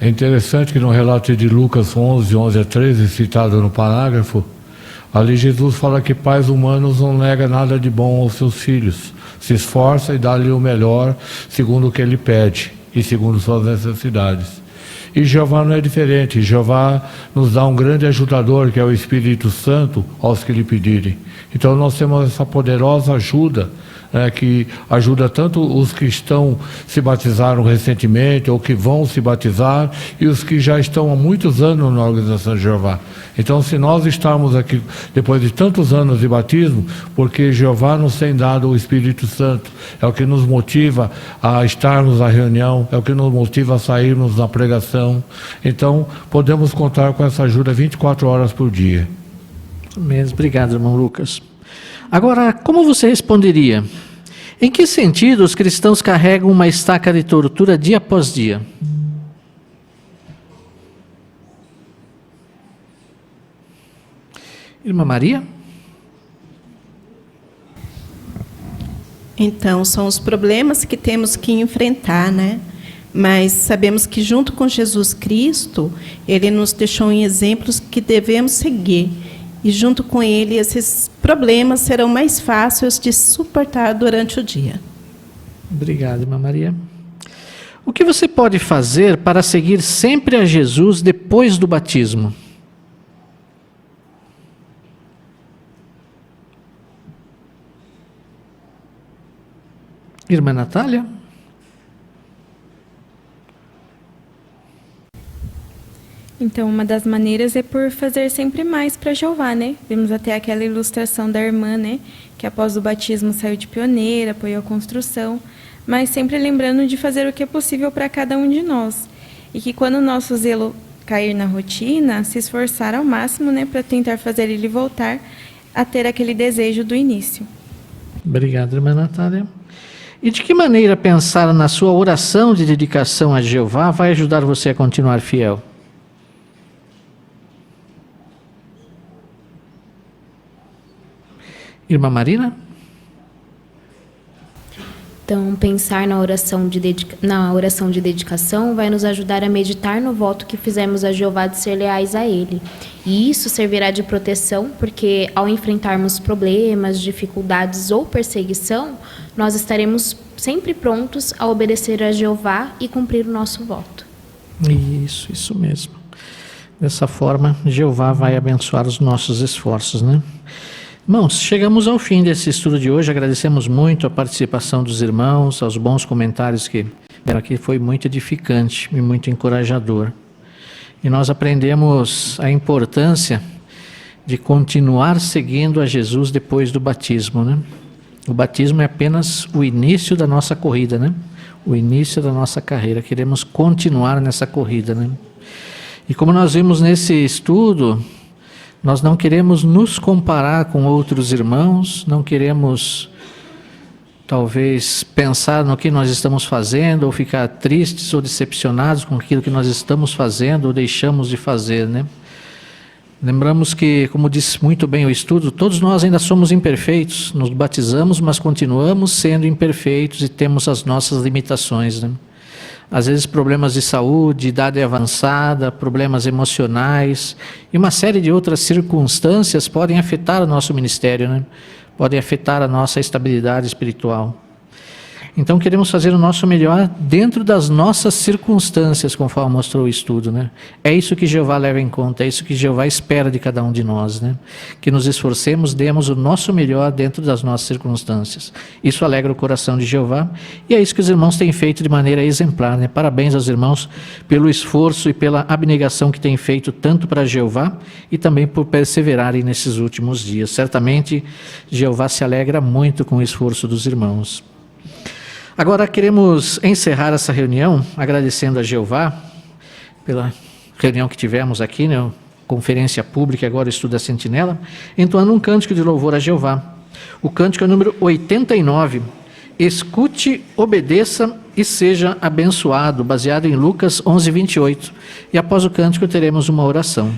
É interessante que no relato de Lucas 11 a 13, citado no parágrafo, ali Jesus fala que pais humanos não negam nada de bom aos seus filhos, se esforça e dá-lhe o melhor segundo o que ele pede e segundo suas necessidades. E Jeová não é diferente. Jeová nos dá um grande ajudador, que é o Espírito Santo, aos que lhe pedirem. Então nós temos essa poderosa ajuda, que ajuda tanto os que se batizaram recentemente ou que vão se batizar e os que já estão há muitos anos na organização de Jeová. Então, se nós estamos aqui depois de tantos anos de batismo, porque Jeová nos tem dado o Espírito Santo, é o que nos motiva a estarmos na reunião, é o que nos motiva a sairmos na pregação. Então, podemos contar com essa ajuda 24 horas por dia. Mesmo. Obrigado, irmão Lucas. Agora, como você responderia? Em que sentido os cristãos carregam uma estaca de tortura dia após dia? Irmã Maria? Então, são os problemas que temos que enfrentar, né? Mas sabemos que junto com Jesus Cristo, Ele nos deixou em exemplos que devemos seguir. E junto com Ele, esses problemas serão mais fáceis de suportar durante o dia. Obrigado, irmã Maria. O que você pode fazer para seguir sempre a Jesus depois do batismo? Irmã Natália? Então, uma das maneiras é por fazer sempre mais para Jeová, né? Vimos até aquela ilustração da irmã, né? Que após o batismo saiu de pioneira, apoiou a construção, mas sempre lembrando de fazer o que é possível para cada um de nós. E que quando o nosso zelo cair na rotina, se esforçar ao máximo, né? Para tentar fazer ele voltar a ter aquele desejo do início. Obrigado, irmã Natália. E de que maneira pensar na sua oração de dedicação a Jeová vai ajudar você a continuar fiel? Irmã Marina? Então, pensar na oração de dedicação vai nos ajudar a meditar no voto que fizemos a Jeová de ser leais a Ele. E isso servirá de proteção, porque ao enfrentarmos problemas, dificuldades ou perseguição, nós estaremos sempre prontos a obedecer a Jeová e cumprir o nosso voto. Isso mesmo. Dessa forma, Jeová vai abençoar os nossos esforços, né? Irmãos, chegamos ao fim desse estudo de hoje. Agradecemos muito a participação dos irmãos, aos bons comentários que deram aqui. Foi muito edificante e muito encorajador. E nós aprendemos a importância de continuar seguindo a Jesus depois do batismo, né? O batismo é apenas o início da nossa corrida, né? O início da nossa carreira. Queremos continuar nessa corrida, né? E como nós vimos nesse estudo, nós não queremos nos comparar com outros irmãos, não queremos, talvez, pensar no que nós estamos fazendo, ou ficar tristes ou decepcionados com aquilo que nós estamos fazendo ou deixamos de fazer, né? Lembramos que, como disse muito bem o estudo, todos nós ainda somos imperfeitos, nos batizamos, mas continuamos sendo imperfeitos e temos as nossas limitações, né? Às vezes problemas de saúde, idade avançada, problemas emocionais e uma série de outras circunstâncias podem afetar o nosso ministério, né? Podem afetar a nossa estabilidade espiritual. Então queremos fazer o nosso melhor dentro das nossas circunstâncias, conforme mostrou o estudo, né? É isso que Jeová leva em conta, é isso que Jeová espera de cada um de nós, né? Que nos esforcemos, demos o nosso melhor dentro das nossas circunstâncias. Isso alegra o coração de Jeová e é isso que os irmãos têm feito de maneira exemplar, né? Parabéns aos irmãos pelo esforço e pela abnegação que têm feito tanto para Jeová e também por perseverarem nesses últimos dias. Certamente Jeová se alegra muito com o esforço dos irmãos. Agora queremos encerrar essa reunião agradecendo a Jeová pela reunião que tivemos aqui, né, conferência pública, agora o estudo da Sentinela, entoando um cântico de louvor a Jeová. O cântico é o número 89, Escute, obedeça e seja abençoado, baseado em Lucas 11:28. E após o cântico teremos uma oração.